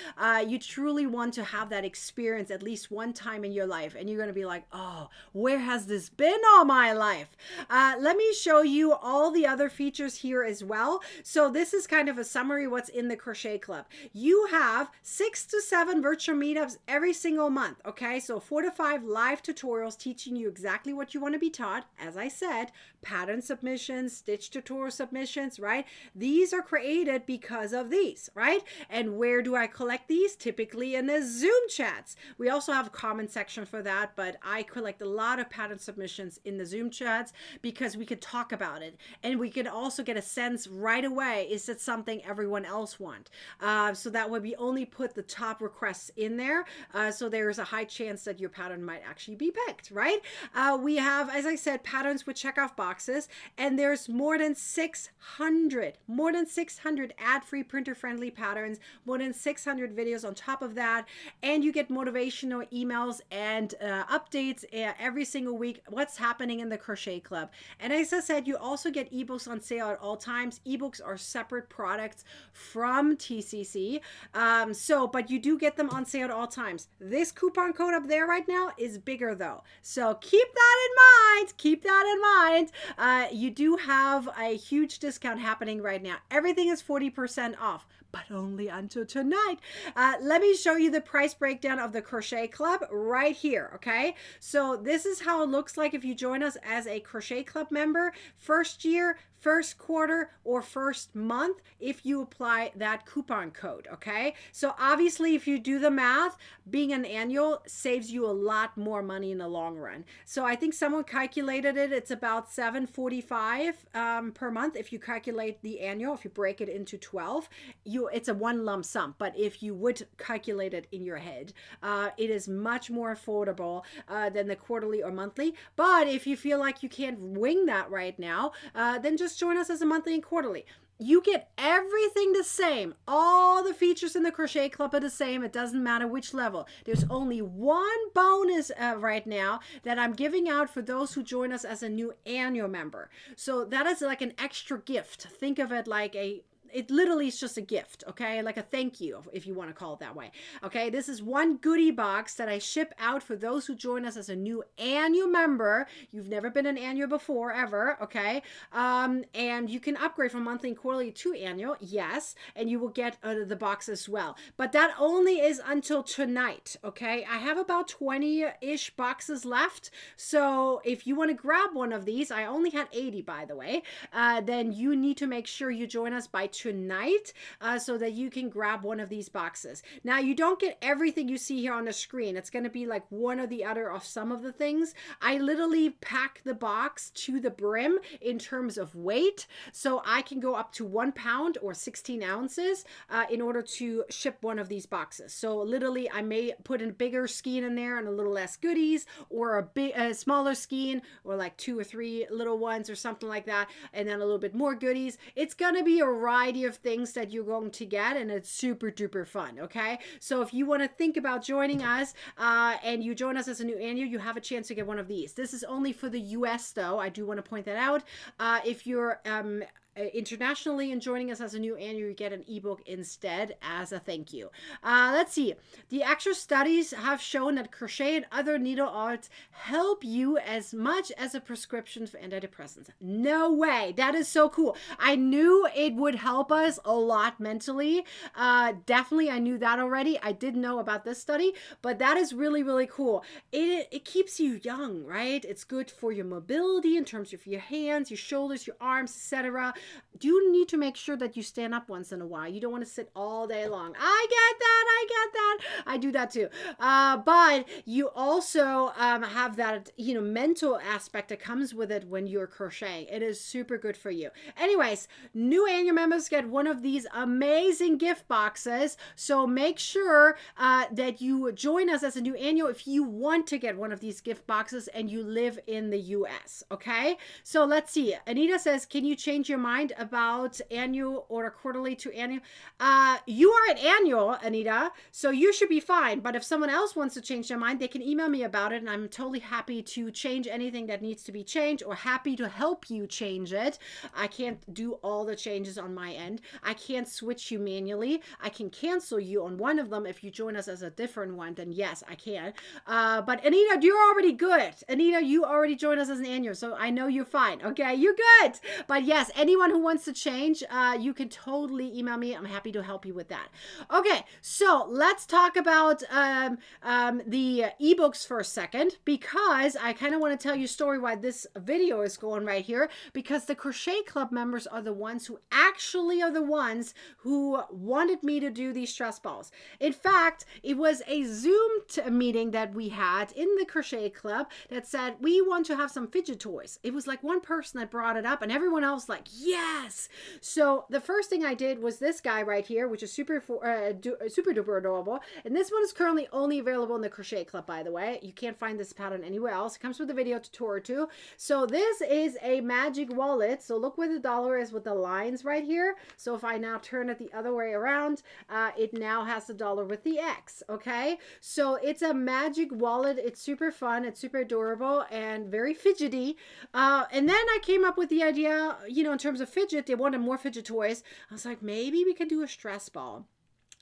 You truly want to have that experience at least one time in your life, and you're going to be like, oh, where has this been all my life? Let me show you all the other features here as well. So this is kind of a summary what's in the crochet club. You have 6 to 7 virtual meetups every single month. Okay, so 4 to 5 live tutorials teaching you exactly what you want to be taught. As I said, pattern submissions, stitch tutorial submissions, right? These are created because of these, right? And where do I collect these? Typically in the Zoom chats. We also have a comment section for that, but I collect a lot of pattern submissions in the Zoom chats because we could talk about it, and we could also get a sense right away, is it something everyone else want? So that way we only put the top requests in there, so there's a high chance that your pattern might actually be picked, right? We have, as I said, patterns with checkoff boxes, and there's more than 600 ad-free, printer-friendly patterns, more than 600 videos on top of that, and you get motivational emails and updates every single week, what's happening in the crochet club. And as I said, you also get ebooks on sale at all times. Ebooks are separate products from TCC, but you do get them on sale at all times. This coupon code up there right now is bigger though, so keep that in mind. You do have a huge discount happening right now. Everything is 40% off, but only until tonight. Let me show you the price breakdown of the crochet club right here. Okay, so this is how it looks like if you join us as a crochet club member. First year, first quarter, or first month if you apply that coupon code. Okay, so obviously if you do the math, being an annual saves you a lot more money in the long run. So I think someone calculated it, it's about $745 per month if you calculate the annual. If you break it into 12, it's a one lump sum. But if you would calculate it in your head, it is much more affordable than the quarterly or monthly. But if you feel like you can't wing that right now, then just join us as a monthly and quarterly. You get everything the same. All the features in the crochet club are the same. It doesn't matter which level. There's only one bonus right now that I'm giving out for those who join us as a new annual member. So that is like an extra gift. Think of it like it literally is just a gift, okay? Like a thank you, if you want to call it that way. Okay, this is one goodie box that I ship out for those who join us as a new annual member. You've never been an annual before, ever, okay? And you can upgrade from monthly and quarterly to annual, yes, and you will get the box as well. But that only is until tonight, okay? I have about 20-ish boxes left, so if you want to grab one of these, I only had 80, by the way, then you need to make sure you join us by tonight so that you can grab one of these boxes. Now, you don't get everything you see here on the screen. It's going to be like one or the other of some of the things. I literally pack the box to the brim in terms of weight, so I can go up to 1 pound or 16 ounces in order to ship one of these boxes. So literally, I may put a bigger skein in there and a little less goodies, or a smaller skein, or like 2 or 3 little ones or something like that, and then a little bit more goodies. It's going to be a variety of things that you're going to get, and it's super duper fun. Okay, so if you want to think about joining us and you join us as a new annual, you have a chance to get one of these. This is only for the US though. I do want to point that out. If you're internationally and joining us as a new annual, you get an ebook instead as a thank you. Let's see. The extra studies have shown that crochet and other needle arts help you as much as a prescription for antidepressants. No way. That is so cool. I knew it would help us a lot mentally. Definitely, I knew that already. I didn't know about this study, but that is really, really cool. It keeps you young, right? It's good for your mobility in terms of your hands, your shoulders, your arms, etc. You need to make sure that you stand up once in a while. You don't want to sit all day long. I get that. I do that too. But you also have that, mental aspect that comes with it when you're crocheting. It is super good for you. Anyways, new annual members get one of these amazing gift boxes. So make sure that you join us as a new annual if you want to get one of these gift boxes and you live in the US. Okay. So let's see. Anita says, can you change your mind about annual or quarterly to annual? You are at annual, Anita, so you should be fine. But if someone else wants to change their mind, they can email me about it, and I'm totally happy to change anything that needs to be changed, or happy to help you change it. I can't do all the changes on my end. I can't switch you manually. I can cancel you on one of them. If you join us as a different one, then yes, I can. But Anita, you're already good. Anita, you already joined us as an annual, so I know you're fine. Okay, you're good. But yes, anyone who wants to change, you can totally email me. I'm happy to help you with that. Okay, so let's talk about the ebooks for a second, because I kind of want to tell you a story why this video is going right here, because the Crochet Club members are the ones who actually are the ones who wanted me to do these stress balls. In fact, it was a Zoom meeting that we had in the Crochet Club that said, we want to have some fidget toys. It was like one person that brought it up and everyone else like, yes. So the first thing I did was this guy right here, which is super duper adorable. And this one is currently only available in the Crochet Club, by the way. You can't find this pattern anywhere else. It comes with a video tutorial too. So this is a magic wallet. So look where the dollar is with the lines right here. So if I now turn it the other way around, it now has the dollar with the X. Okay. So it's a magic wallet. It's super fun. It's super adorable and very fidgety. And then I came up with the idea, in terms of fidget, they wanted more fidget toys. I was like, maybe we could do a stress ball.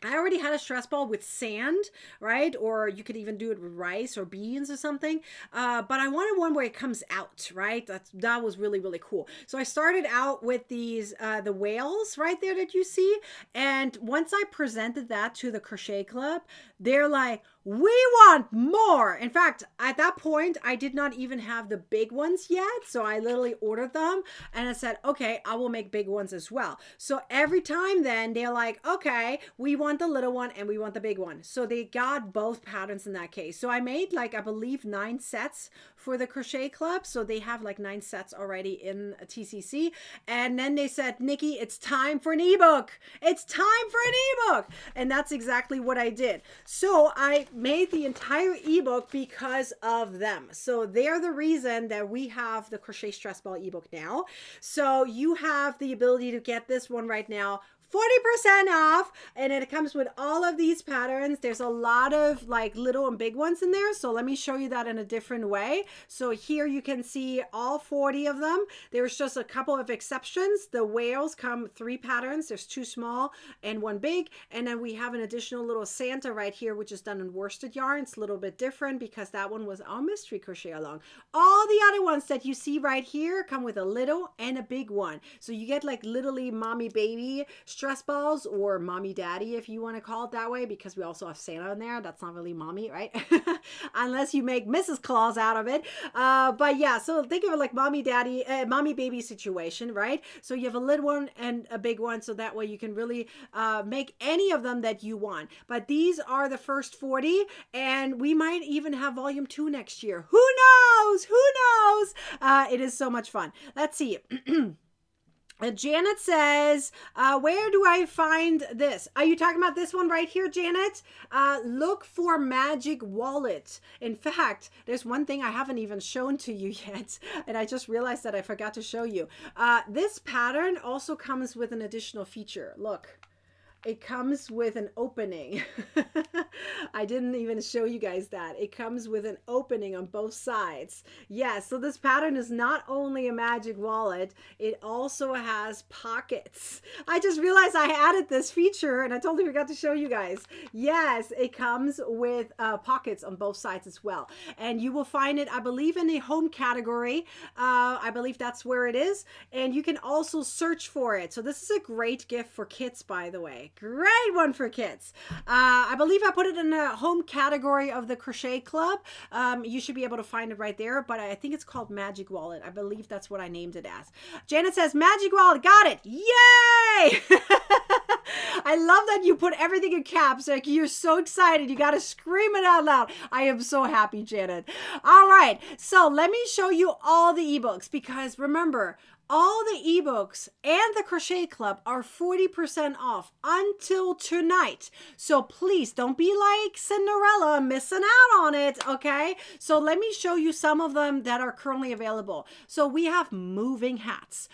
I already had a stress ball with sand, right? Or you could even do it with rice or beans or something. But I wanted one where it comes out, right? That was really, really cool. So I started out with these, the whales right there that you see. And once I presented that to the Crochet Club, they're like, we want more. In fact, at that point, I did not even have the big ones yet. So I literally ordered them and I said, okay, I will make big ones as well. So every time then they're like, okay, we want the little one and we want the big one. So they got both patterns in that case. So I made I believe 9 sets for the Crochet Club. So they have 9 sets already in a TCC. And then they said, Nikki, it's time for an ebook. It's time for an ebook. And that's exactly what I did. So I made the entire ebook because of them. So they're the reason that we have the Crochet Stress Ball ebook now. So you have the ability to get this one right now 40% off, and it comes with all of these patterns. There's a lot of little and big ones in there, so let me show you that in a different way. So here you can see all 40 of them. There's just a couple of exceptions. The whales come 3 patterns. There's 2 small and 1 big, and then we have an additional little Santa right here, which is done in worsted yarn. It's a little bit different because that one was our mystery crochet along. All the other ones that you see right here come with a little and a big one, so you get literally mommy baby stress balls, or mommy daddy if you want to call it that way, because we also have Santa in there. That's not really mommy, right? Unless you make Mrs. Claus out of it. But yeah, so think of it like mommy daddy, mommy baby situation, right? So you have a little one and a big one, so that way you can really make any of them that you want. But these are the first 40, and we might even have volume 2 next year. Who knows? Who knows? It is so much fun. Let's see. Janet says, where do I find this? Are you talking about this one right here, Janet? Look for Magic Wallet. In fact, there's one thing I haven't even shown to you yet, and I just realized that I forgot to show you. This pattern also comes with an additional feature. Look. It comes with an opening. I didn't even show you guys that. It comes with an opening on both sides. Yes, so this pattern is not only a magic wallet, it also has pockets. I just realized I added this feature and I totally forgot to show you guys. Yes, it comes with pockets on both sides as well. And you will find it, I believe, in the home category. I believe that's where it is. And you can also search for it. So this is a great gift for kids, by the way. Great one for kids. I believe I put it in the home category of the Crochet Club. You should be able to find it right there, but I think it's called Magic Wallet. I believe that's what I named it as. Janet says, Magic Wallet, got it. Yay! I love that you put everything in caps. Like, you're so excited. You got to scream it out loud. I am so happy, Janet. All right. So let me show you all the ebooks, because remember, all the ebooks and the Crochet Club are 40% off until tonight. So please don't be like Cinderella missing out on it, okay? So let me show you some of them that are currently available. So we have moving hats.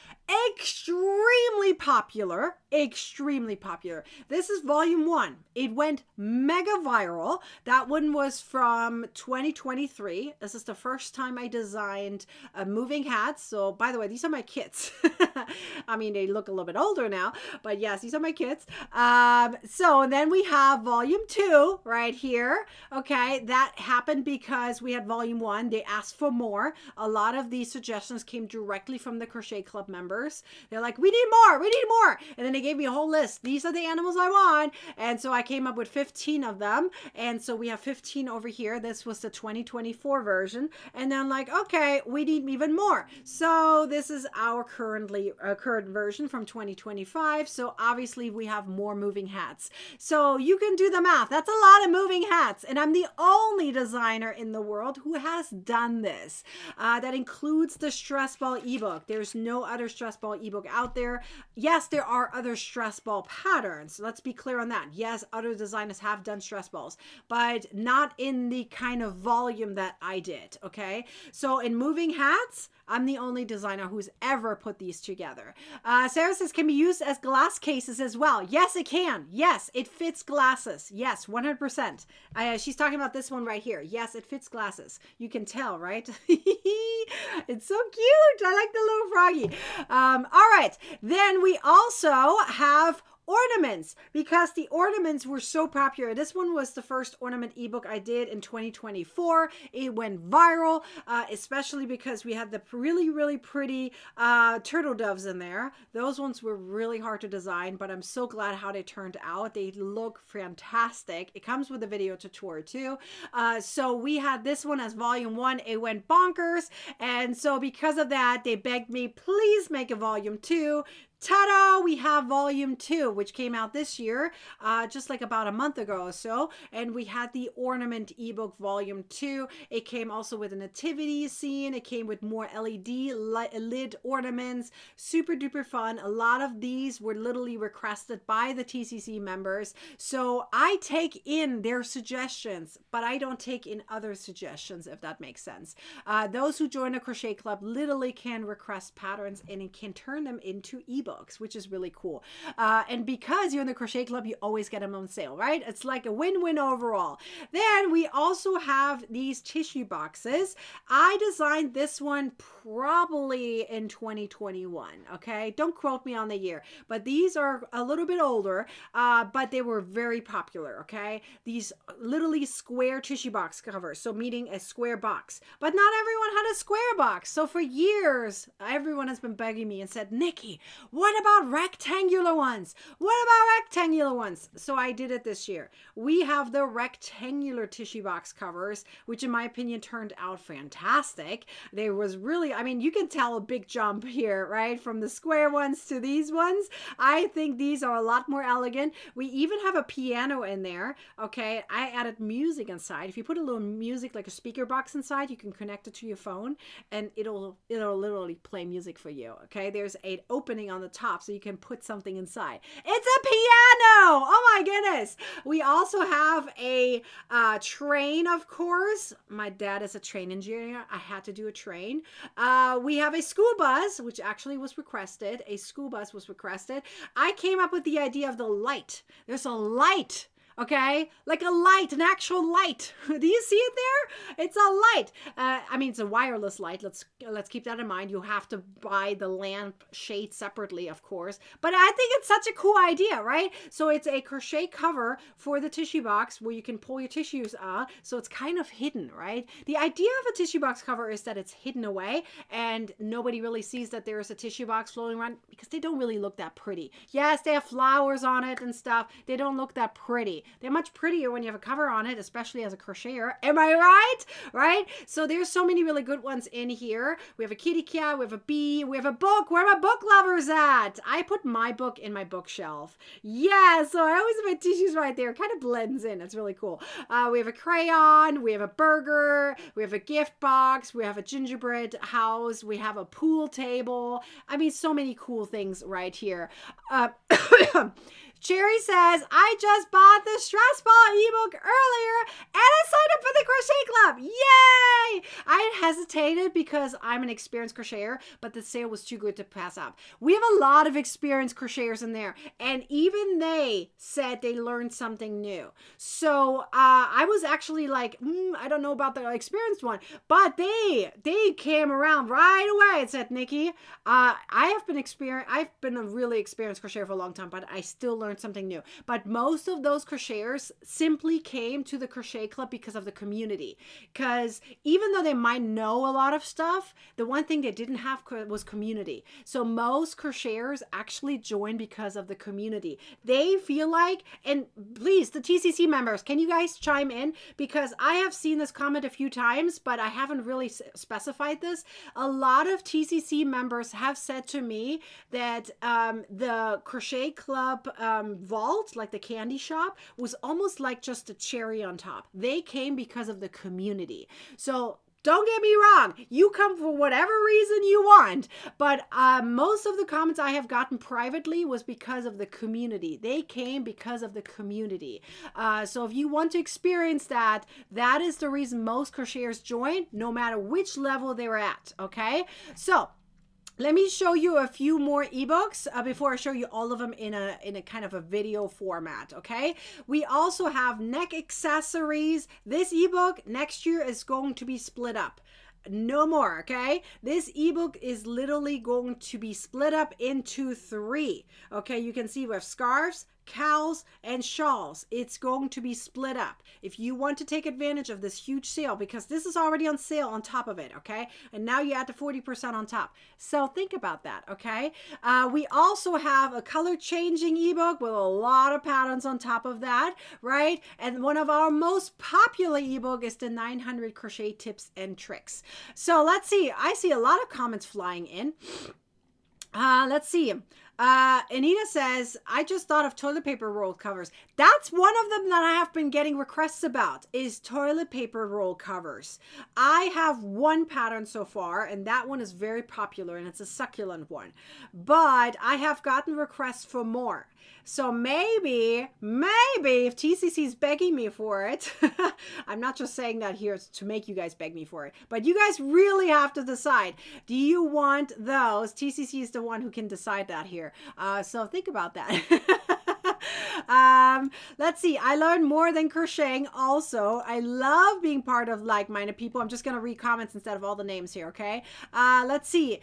Extremely popular, extremely popular. This is volume 1. It went mega viral. That one was from 2023. This is the first time I designed moving hats. So by the way, these are my kids. I mean, they look a little bit older now, but yes, these are my kids. So then we have volume 2 right here. Okay, that happened because we had volume 1. They asked for more. A lot of these suggestions came directly from the Crochet Club members. They're like, we need more, we need more. And then they gave me a whole list. These are the animals I want. And so I came up with 15 of them. And so we have 15 over here. This was the 2024 version. And then like, okay, we need even more. So this is our current version from 2025. So obviously we have more moving hats. So you can do the math. That's a lot of moving hats. And I'm the only designer in the world who has done this. That includes the stress ball ebook. There's no other stress ball ebook out there. Yes, there are other stress ball patterns. Let's be clear on that. Yes, other designers have done stress balls, but not in the kind of volume that I did. Okay. So in moving hats, I'm the only designer who's ever put these together. Sarah says, can be used as glass cases as well. Yes, it can. Yes, it fits glasses. Yes, 100%. She's talking about this one right here. Yes, it fits glasses. You can tell, right? It's so cute. I like the little froggy. All right. Then we also have ornaments, because the ornaments were so popular. This one was the first ornament ebook I did in 2024. It went viral, especially because we had the really, really pretty turtle doves in there. Those ones were really hard to design, but I'm so glad how they turned out. They look fantastic. It comes with a video tutorial too. So we had this one as volume 1. It went bonkers. And so because of that, they begged me, please make a volume 2. Ta-da! We have volume 2, which came out this year, just like about a month ago or so. And we had the ornament ebook volume 2. It came also with a nativity scene. It came with more LED lid ornaments. Super duper fun. A lot of these were literally requested by the TCC members. So I take in their suggestions, but I don't take in other suggestions, if that makes sense. Those who join a Crochet Club literally can request patterns and it can turn them into ebooks, which is really cool. And because you're in the Crochet Club, you always get them on sale, right? It's like a win-win overall. Then we also have these tissue boxes. I designed this one probably in 2021, okay? Don't quote me on the year, but these are a little bit older, but they were very popular, okay? These literally square tissue box covers, so meaning a square box. But not everyone had a square box. So for years, everyone has been begging me and said, Nikki, what about rectangular ones? What about rectangular ones? So I did it this year. We have the rectangular tissue box covers, which in my opinion turned out fantastic. There was really, I mean, you can tell a big jump here, right? From the square ones to these ones. I think these are a lot more elegant. We even have a piano in there. Okay. I added music inside. If you put a little music, like a speaker box inside, you can connect it to your phone and it'll literally play music for you. Okay, there's an opening on the top so you can put something inside. It's a piano. Oh my goodness. We also have a train, of course. My dad is a train engineer. I had to do a train. We have a school bus, which actually was requested. A school bus was requested. I came up with the idea of the light. There's a light. Okay, like a light, an actual light. Do you see it there? It's a light. I mean, it's a wireless light. Let's keep that in mind. You have to buy the lamp shade separately, of course. But I think it's such a cool idea, right? So it's a crochet cover for the tissue box where you can pull your tissues out. So it's kind of hidden, right? The idea of a tissue box cover is that it's hidden away and nobody really sees that there is a tissue box floating around because they don't really look that pretty. Yes, they have flowers on it and stuff. They don't look that pretty. They're much prettier when you have a cover on it, especially as a crocheter. Am I right? Right? So there's so many really good ones in here. We have a kitty cat, we have a bee, we have a book. Where are my book lovers at? I put my book in my bookshelf. Yeah, so I always have my tissues right there. It kind of blends in. It's really cool. We have a crayon, we have a burger, we have a gift box, we have a gingerbread house, we have a pool table. I mean, so many cool things right here. Cherry says, I just bought the stress ball ebook earlier and I signed up for the crochet club. Yay! I hesitated because I'm an experienced crocheter, but the sale was too good to pass up. We have a lot of experienced crocheters in there, and even they said they learned something new. So I was actually like, I don't know about the experienced one, but they came around right away and said, Nikki, I've been a really experienced crocheter for a long time, but I still learned something new. But most of those crocheters simply came to the crochet club because of the community. Because even though they might know a lot of stuff, the one thing they didn't have was community. So most crocheters actually joined because of the community. They feel like, and please, the TCC members, can you guys chime in? Because I have seen this comment a few times, but I haven't really specified this. A lot of TCC members have said to me that the crochet club vault, like the candy shop, was almost like just a cherry on top. They came because of the community. So don't get me wrong, you come for whatever reason you want, but most of the comments I have gotten privately was because of the community. They came because of the community. So if you want to experience that, that is the reason most crocheters join, no matter which level they're at, okay? So let me show you a few more ebooks before I show you all of them in a kind of a video format, okay? We also have neck accessories. This ebook next year is going to be split up. No more, okay? This ebook is literally going to be split up into 3, okay? You can see we have scarves, cowls, and shawls. It's going to be split up. If you want to take advantage of this huge sale, because this is already on sale on top of it, okay? And now you add the 40% on top. So think about that, okay? We also have a color changing ebook with a lot of patterns on top of that, right? And one of our most popular ebook is the 900 crochet tips and tricks. So let's see. I see a lot of comments flying in. Let's see. Anita says, I just thought of toilet paper roll covers. That's one of them that I have been getting requests about, is toilet paper roll covers. I have one pattern so far, and that one is very popular, and it's a succulent one. But I have gotten requests for more. So maybe if TCC is begging me for it, I'm not just saying that here to make you guys beg me for it, but you guys really have to decide. Do you want those? TCC is the one who can decide that here. So think about that. Let's see. I learned more than crocheting also. I love being part of like-minded people. I'm just going to read comments instead of all the names here, okay? Let's see.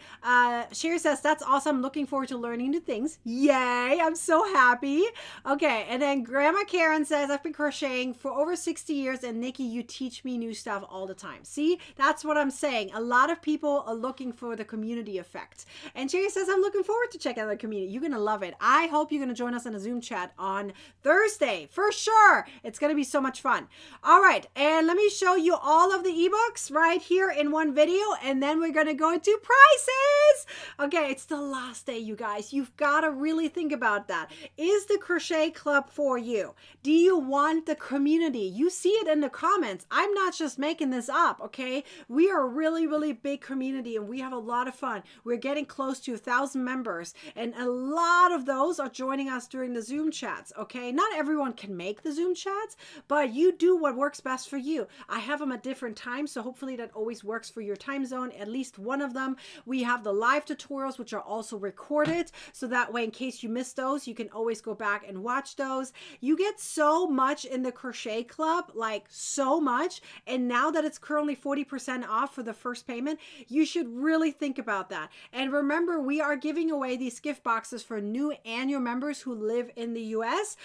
Sherry says, that's awesome. Looking forward to learning new things. Yay. I'm so happy. Okay. And then Grandma Karen says, I've been crocheting for over 60 years and Nikki, you teach me new stuff all the time. See, that's what I'm saying. A lot of people are looking for the community effect. And Sherry says, I'm looking forward to check out the community. You're going to love it. I hope you're going to join us in a Zoom chat on Thursday, for sure. It's going to be so much fun. All right, and let me show you all of the ebooks right here in one video, and then we're going to go into prices. Okay, it's the last day, you guys. You've got to really think about that. Is the Crochet Club for you? Do you want the community? You see it in the comments. I'm not just making this up, okay? We are a really, really big community, and we have a lot of fun. We're getting close to 1,000 members, and a lot of those are joining us during the Zoom chats, okay? Not everyone can make the Zoom chats, but you do what works best for you. I have them at different times, so hopefully that always works for your time zone, at least one of them. We have the live tutorials, which are also recorded, so that way in case you miss those, you can always go back and watch those. You get so much in the Crochet Club, like so much, and now that it's currently 40% off for the first payment, you should really think about that. And remember, we are giving away these gift boxes for new annual members who live in the US.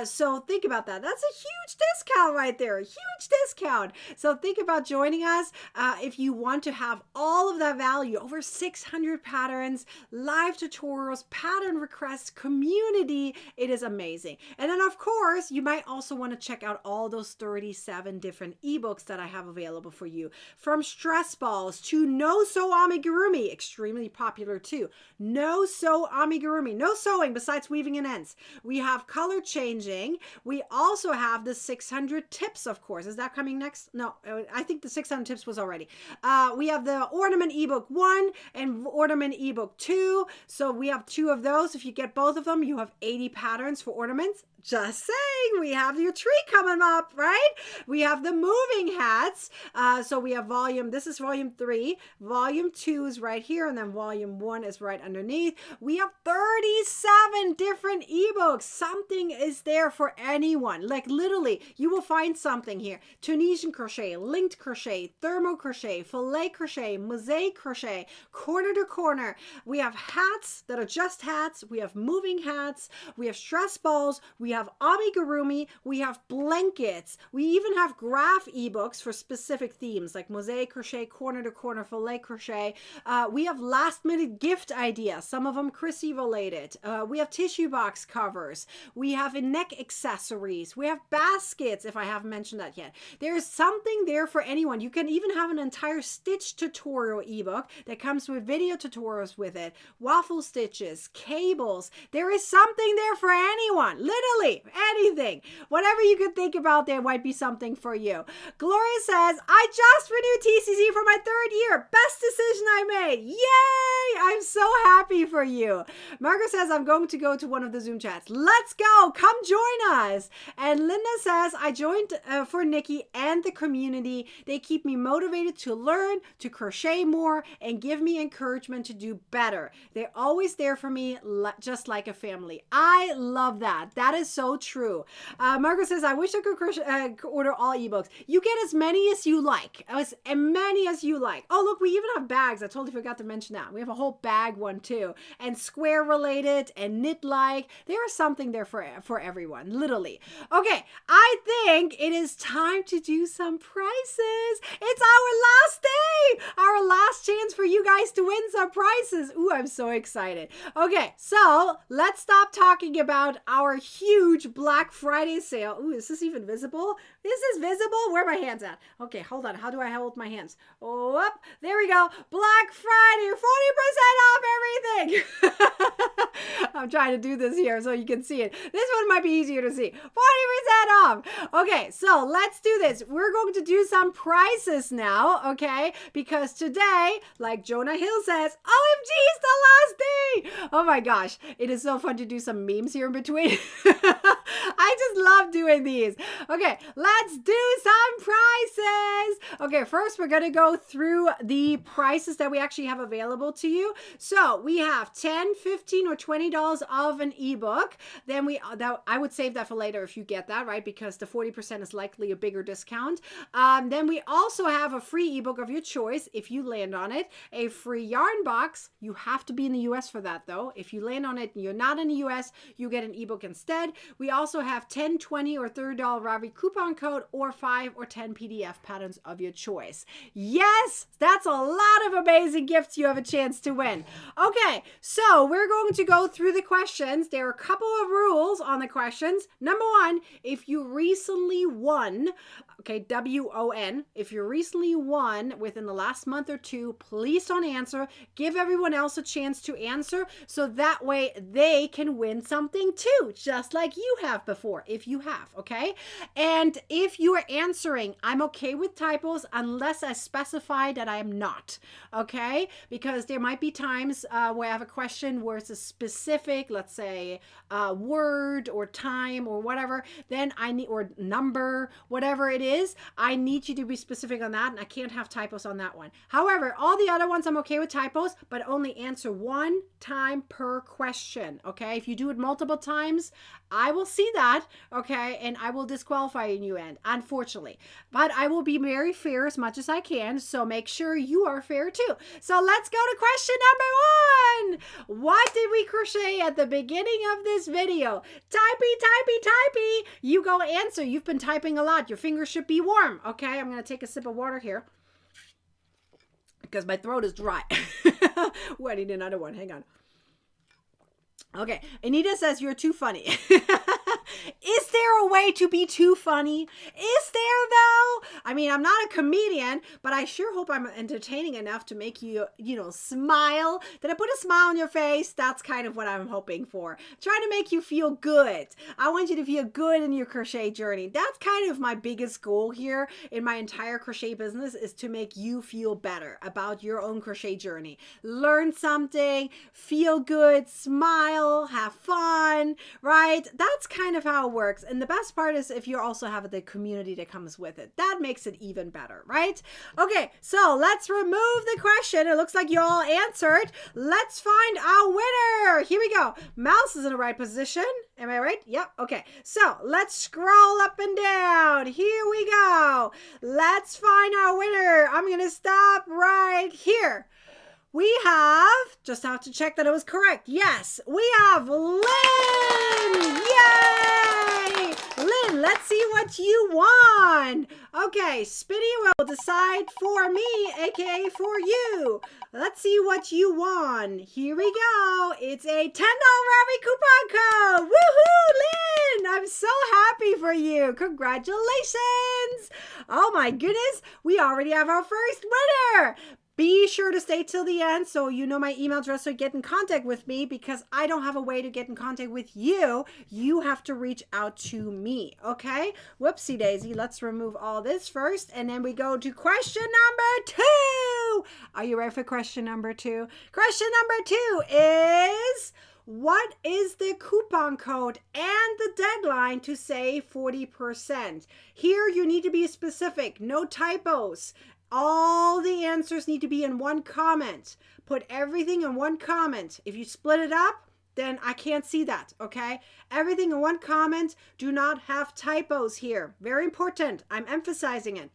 So think about that. That's a huge discount right there. A huge discount. So think about joining us if you want to have all of that value. Over 600 patterns, live tutorials, pattern requests, community. It is amazing. And then of course, you might also want to check out all those 37 different ebooks that I have available for you. From stress balls to no sew amigurumi, extremely popular too. No sew amigurumi, no sewing besides weaving and ends. We have color changing. We also have the 600 tips, of course. Is that coming next? No, I think the 600 tips was already. We have the ornament ebook 1 and ornament ebook 2. So we have 2 of those. If you get both of them, you have 80 patterns for ornaments. Just saying, we have your tree coming up, right? We have the moving hats. So we have this is volume 3. Volume 2 is right here, and then volume 1 is right underneath. We have 37 different ebooks. Something is there for anyone. Like literally, you will find something here. Tunisian crochet, linked crochet, thermo crochet, filet crochet, mosaic crochet, corner to corner. We have hats that are just hats. We have moving hats. We have stress balls. We have amigurumi. We have blankets. We even have graph ebooks for specific themes like mosaic crochet, corner to corner, filet crochet. We have last minute gift ideas, some of them Chrissy related. We have tissue box covers. We have neck accessories. We have baskets, if I haven't mentioned that yet. There's something there for anyone. You can even have an entire stitch tutorial ebook that comes with video tutorials with it, waffle stitches, cables. There is something there for anyone, literally anything. Whatever you could think about, there might be something for you. Gloria says, I just renewed TCC for my 3rd year. Best decision I made. Yay! I'm so happy for you. Margaret says, I'm going to go to one of the Zoom chats. Let's go. Come join us. And Linda says, I joined for Nikki and the community. They keep me motivated to learn, to crochet more, and give me encouragement to do better. They're always there for me, just like a family. I love that. That is so true. Margaret says, I wish I could order all ebooks. You get as many as you like. As many as you like. Oh, look, we even have bags. I totally forgot to mention that. We have a whole bag one too. And square related and knit like. There is something there for everyone, literally. Okay, I think it is time to do some prices. It's our last day. Our last chance for you guys to win some prizes. Ooh, I'm so excited. Okay, so let's stop talking about our huge Black Friday sale. Ooh, is this even visible? Is this visible? Where are my hands at? Okay, hold on. How do I hold my hands? Oh, up. There we go. Black Friday, 40% off everything. I'm trying to do this here so you can see it. This one might be easier to see. 40% off. Okay, so let's do this. We're going to do some prices now, okay? Because today, like Jonah Hill says, OMG, it's the last day. Oh my gosh. It is so fun to do some memes here in between. I just love doing these. Okay, let's do some prices. Okay, first we're going to go through the prices that we actually have available to you. So we have $10, $15, or $20 of an ebook. Then I would save that for later if you get that, right? Because the 40% is likely a bigger discount. Then we also have a free ebook of your choice if you land on it. A free yarn box. You have to be in the US for that though. If you land on it and you're not in the US, you get an ebook instead. We also have $10, $20, or $30 Ravi coupon code or 5 or 10 PDF patterns of your choice. Yes, that's a lot of amazing gifts you have a chance to win. Okay, so we're going to go through the questions. There are a couple of rules on the questions. Number one, if you recently won, okay, W-O-N, if you recently won within the last month or two, please don't answer. Give everyone else a chance to answer so that way they can win something too, just like you have before, if you have, okay? And if you are answering, I'm okay with typos unless I specify that I am not, okay? Because there might be times where I have a question where it's a specific, let's say, word or time or whatever, then I need, or number, whatever it is, I need you to be specific on that, and I can't have typos on that one. However, all the other ones I'm okay with typos, but only answer one time per question, okay? If you do it multiple times, I will see that, okay, and I will disqualify you, and unfortunately. But I will be very fair as much as I can, so make sure you are fair too. So let's go to question number 1. What did we crochet at the beginning of this video? Typey, typey, typey. You go answer. You've been typing a lot. Your fingers should be warm, okay? I'm going to take a sip of water here because my throat is dry. Ooh, I need another one. Hang on. Okay, Anita says you're too funny. Is there a way to be too funny? Is there though? I mean, I'm not a comedian, but I sure hope I'm entertaining enough to make you, smile. Did I put a smile on your face? That's kind of what I'm hoping for. Trying to make you feel good. I want you to feel good in your crochet journey. That's kind of my biggest goal here in my entire crochet business, is to make you feel better about your own crochet journey. Learn something, feel good, smile, have fun, right? That's kind of how it works. And the best part is if you also have the community that comes with it. That makes it even better, right? Okay, so let's remove the question. It looks like you all answered. Let's find our winner. Here we go. Mouse is in the right position. Am I right? Yep. Okay. So let's scroll up and down. Here we go. Let's find our winner. I'm going to stop right here. We just have to check that it was correct. Yes, we have Lynn. Yay! Lynn, let's see what you won. Okay, Spinny will decide for me, aka for you. Let's see what you won. Here we go. It's a $10 Ravi coupon code. Woohoo, Lynn! I'm so happy for you. Congratulations. Oh my goodness, we already have our first winner. Be sure to stay till the end so you know my email address, so get in contact with me, because I don't have a way to get in contact with you. You have to reach out to me, okay? Whoopsie daisy. Let's remove all this first, and then we go to question number 2. Are you ready for question number 2? Question number 2 is, what is the coupon code and the deadline to save 40%? Here you need to be specific, no typos. All the answers need to be in one comment. Put everything in one comment. If you split it up, then I can't see that, okay? Everything in one comment. Do not have typos here. Very important. I'm emphasizing it.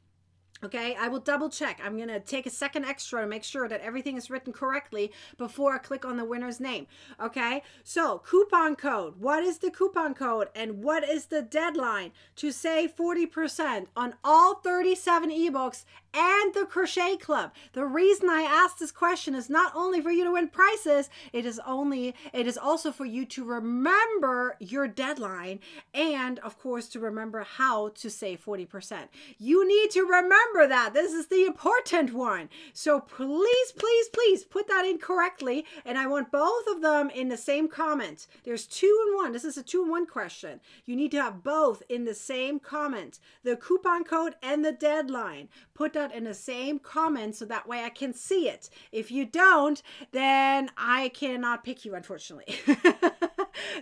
Okay, I will double check. I'm going to take a second extra to make sure that everything is written correctly before I click on the winner's name. Okay, so coupon code. What is the coupon code and what is the deadline to save 40% on all 37 ebooks and the Crochet Club? The reason I asked this question is not only for you to win prizes, it is also for you to remember your deadline and, of course, to remember how to save 40%. You need to remember that. This is the important one. So please, please, please put that in correctly. And I want both of them in the same comment. There's 2 in 1. This is a 2-in-1 question. You need to have both in the same comment. The coupon code and the deadline. Put that in the same comment so that way I can see it. If you don't, then I cannot pick you, unfortunately.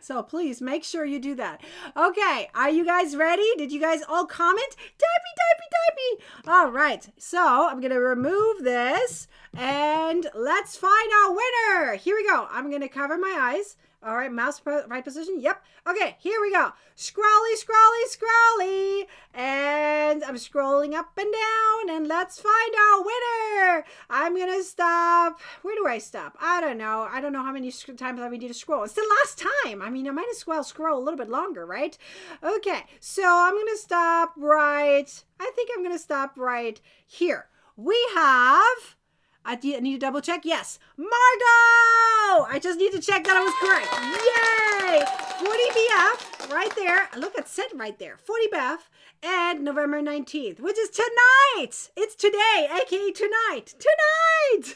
So please make sure you do that. Okay, are you guys ready? Did you guys all comment? Typey, typey, typey. All right, so I'm going to remove this and let's find our winner. Here we go. I'm going to cover my eyes. All right, mouse right position. Yep. Okay, here we go. Scrolly, scrolly, scrolly. And I'm scrolling up and down, and let's find our winner. I'm going to stop. Where do I stop? I don't know. I don't know how many times I need to scroll. It's the last time. I mean, I might as well scroll a little bit longer, right? Okay, so I'm going to stop right. I think I'm going to stop right here. We have... I need to double check. Yes, Margot! I just need to check that I was correct. Yay! 40 BF right there. Look, it said right there. 40 BF and November 19th, which is tonight. It's today, aka tonight. Tonight!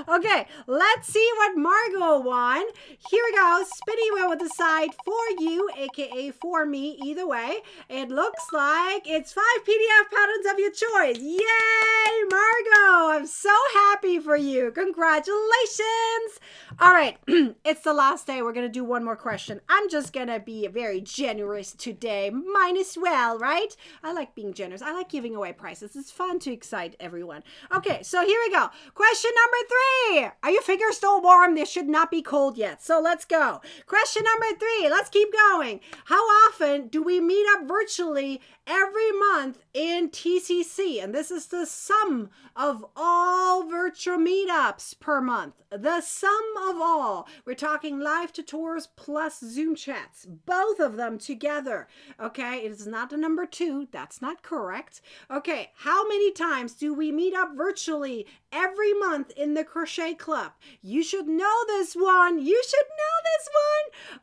Okay, let's see what Margot won. Here we go. Spinning wheel with the side for you, aka for me, either way. It looks like it's 5 PDF patterns of your choice. Yay, Margot! I'm so happy for you. Congratulations. All right, it's the last day. We're going to do one more question. I'm just going to be very generous today. Mine as well, right? I like being generous. I like giving away prizes. It's fun to excite everyone. Okay, so here we go. Question number 3. Are your fingers still warm? They should not be cold yet. So let's go. Question number 3. Let's keep going. How often do we meet up virtually every month in TCC? And this is the sum of all virtual meetups per month. The sum of all. We're talking live tutors plus Zoom chats. Both of them together. Okay, it is not the number 2. That's not correct. Okay, how many times do we meet up virtually every month in the Crochet Club? You should know this one. You should know this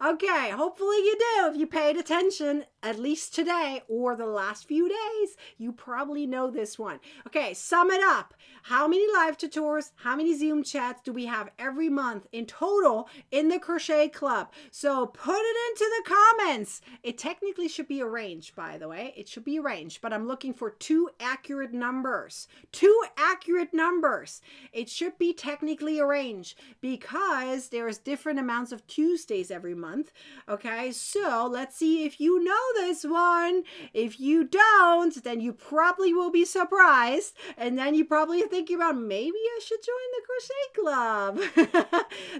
one. Okay, hopefully you do. If you paid attention, at least today or the last few days, you probably know this one. Okay, sum it up. How many live tutors, how many Zoom chats do we have every month in total in the Crochet Club? So put it into the comments. It technically should be arranged, by the way. It should be arranged, but I'm looking for 2 accurate numbers. 2 accurate numbers. It should be technically arranged because there's different amounts of Tuesdays every month. Okay, so let's see if you know this one. If you don't, then you probably will be surprised, and then you probably thinking about maybe I should join the Crochet Club.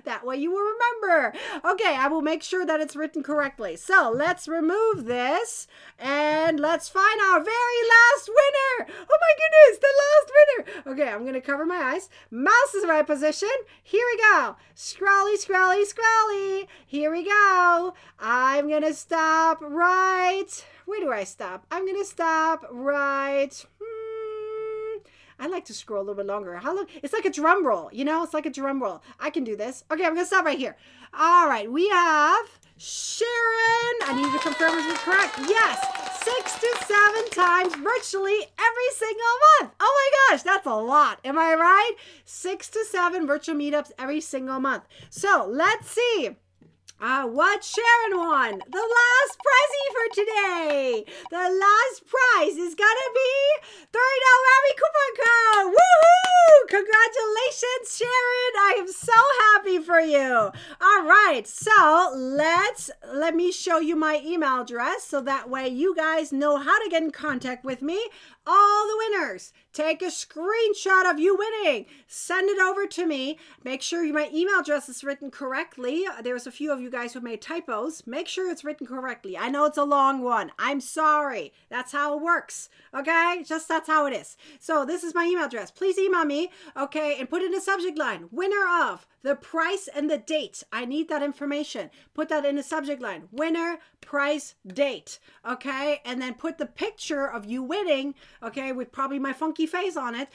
That way you will remember. Okay, I will make sure that it's written correctly. So let's remove this and let's find our very last winner. Oh my goodness, the last winner. Okay, I'm gonna cover my eyes. Mouse is the right position. Here we go. Scrolly, scrolly, scrolly. Here we go. I'm gonna stop right. Where do I stop? I'm gonna stop right. I like to scroll a little bit longer. How long? It's like a drum roll, you know? It's like a drum roll. I can do this. Okay, I'm going to stop right here. All right, we have Sharon. I need to confirm if it's correct. Yes, 6 to 7 times virtually every single month. Oh my gosh, that's a lot. Am I right? 6 to 7 virtual meetups every single month. So let's see. What Sharon won? The last prize for today. The last prize is gonna be $30 Abby coupon code. Woohoo! Congratulations, Sharon. I am so happy for you. All right, so let me show you my email address so that way you guys know how to get in contact with me. All the winners, take a screenshot of you winning. Send it over to me. Make sure my email address is written correctly. There's a few of you guys who made typos. Make sure it's written correctly. I know it's a long one. I'm sorry. That's how it works. Okay? Just that's how it is. So this is my email address. Please email me. Okay? And put in the subject line. Winner of the price and the date. I need that information. Put that in the subject line. Winner, price, date. Okay? And then put the picture of you winning, okay, with probably my funky face on it.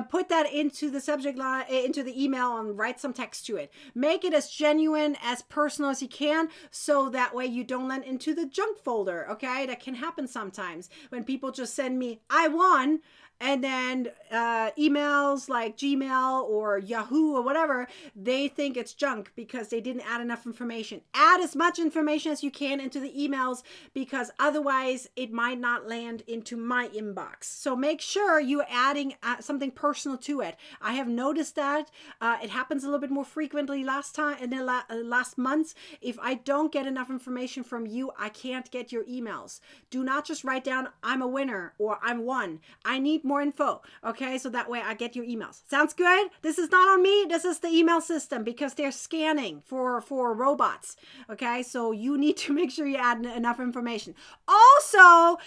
Put that into the subject line, into the email, and write some text to it. Make it as genuine, as personal as you can, so that way you don't land into the junk folder, okay? That can happen sometimes when people just send me, I won, and then emails like Gmail or Yahoo or whatever, they think it's junk because they didn't add enough information. Add as much information as you can into the emails because otherwise it might not land into my inbox. So make sure you're adding something personal to it. I have noticed that it happens a little bit more frequently last time in the last months. If I don't get enough information from you, I can't get your emails. Do not just write down I'm a winner or I'm one. I need more more info. Okay, so that way I get your emails. Sounds good? This is not on me. This is the email system because they're scanning for robots. Okay, so you need to make sure you add enough information. Also,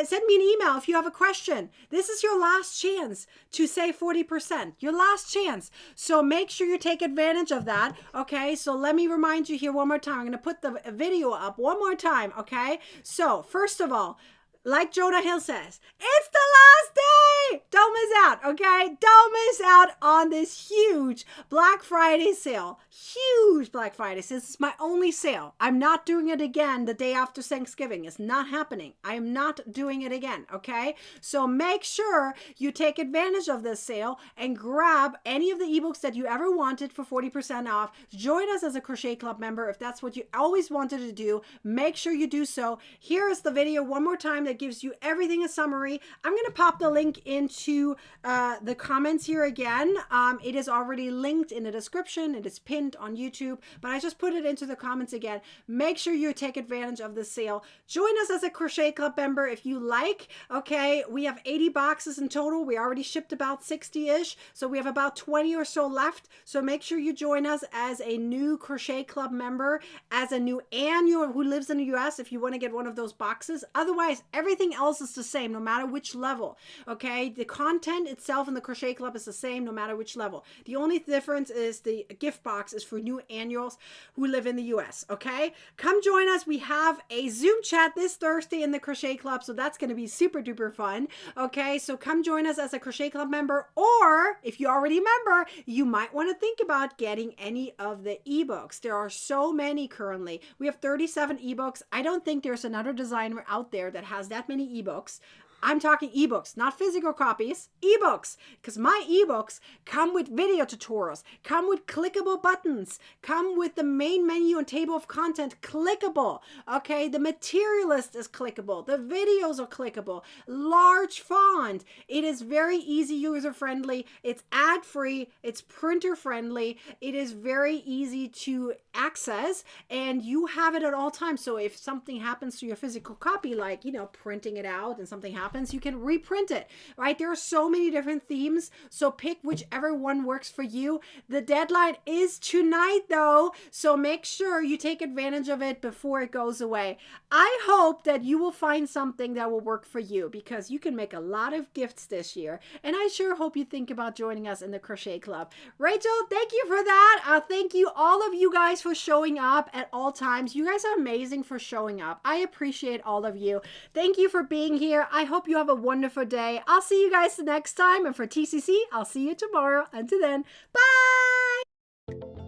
send me an email if you have a question. This is your last chance to save 40%. Your last chance. So make sure you take advantage of that. Okay, so let me remind you here one more time. I'm going to put the video up one more time. Okay, so first of all, like Jonah Hill says, it's the last day. Don't miss out, okay? Don't miss out on this huge Black Friday sale. Huge Black Friday sale. This is my only sale. I'm not doing it again the day after Thanksgiving. It's not happening. I am not doing it again, okay? So make sure you take advantage of this sale and grab any of the ebooks that you ever wanted for 40% off. Join us as a Crochet Club member if that's what you always wanted to do. Make sure you do so. Here is the video one more time that gives you everything in summary. I'm going to pop the link into the comments here again. It is already linked in the description. It is pinned on YouTube, but I just put it into the comments again. Make sure you take advantage of this sale. Join us as a Crochet Club member if you like. Okay, we have 80 boxes in total. We already shipped about 60-ish, so we have about 20 or so left. So make sure you join us as a new Crochet Club member, as a new annual who lives in the US if you want to get one of those boxes. Otherwise, everything else is the same no matter which level. Okay, the content itself in the Crochet Club is the same no matter which level. The only difference is the gift box is for new annuals who live in the US. Okay, come join us. We have a Zoom chat this Thursday in the Crochet Club, so that's going to be super duper fun. Okay, so come join us as a Crochet Club member, or if you already a member, you might want to think about getting any of the ebooks. There are so many currently. We have 37 ebooks. I don't think there's another designer out there that has that many ebooks. I'm talking ebooks, not physical copies, ebooks, because my ebooks come with video tutorials, come with clickable buttons, come with the main menu and table of content clickable. Okay, the material list is clickable, the videos are clickable, large font. It is very easy, user friendly, it's ad free, it's printer friendly, it is very easy to access, and you have it at all times. So if something happens to your physical copy, like, you know, printing it out and something happens, you can reprint it, right? There are so many different themes, so pick whichever one works for you. The deadline is tonight though, so make sure you take advantage of it before it goes away. I hope that you will find something that will work for you, because you can make a lot of gifts this year, and I sure hope you think about joining us in the Crochet Club. Rachel, thank you for that. Thank you all of you guys for showing up at all times. You guys are amazing for showing up. I appreciate all of you. Thank you for being here. I hope you have a wonderful day. I'll see you guys the next time, and for TCC, I'll see you tomorrow. Until then, bye!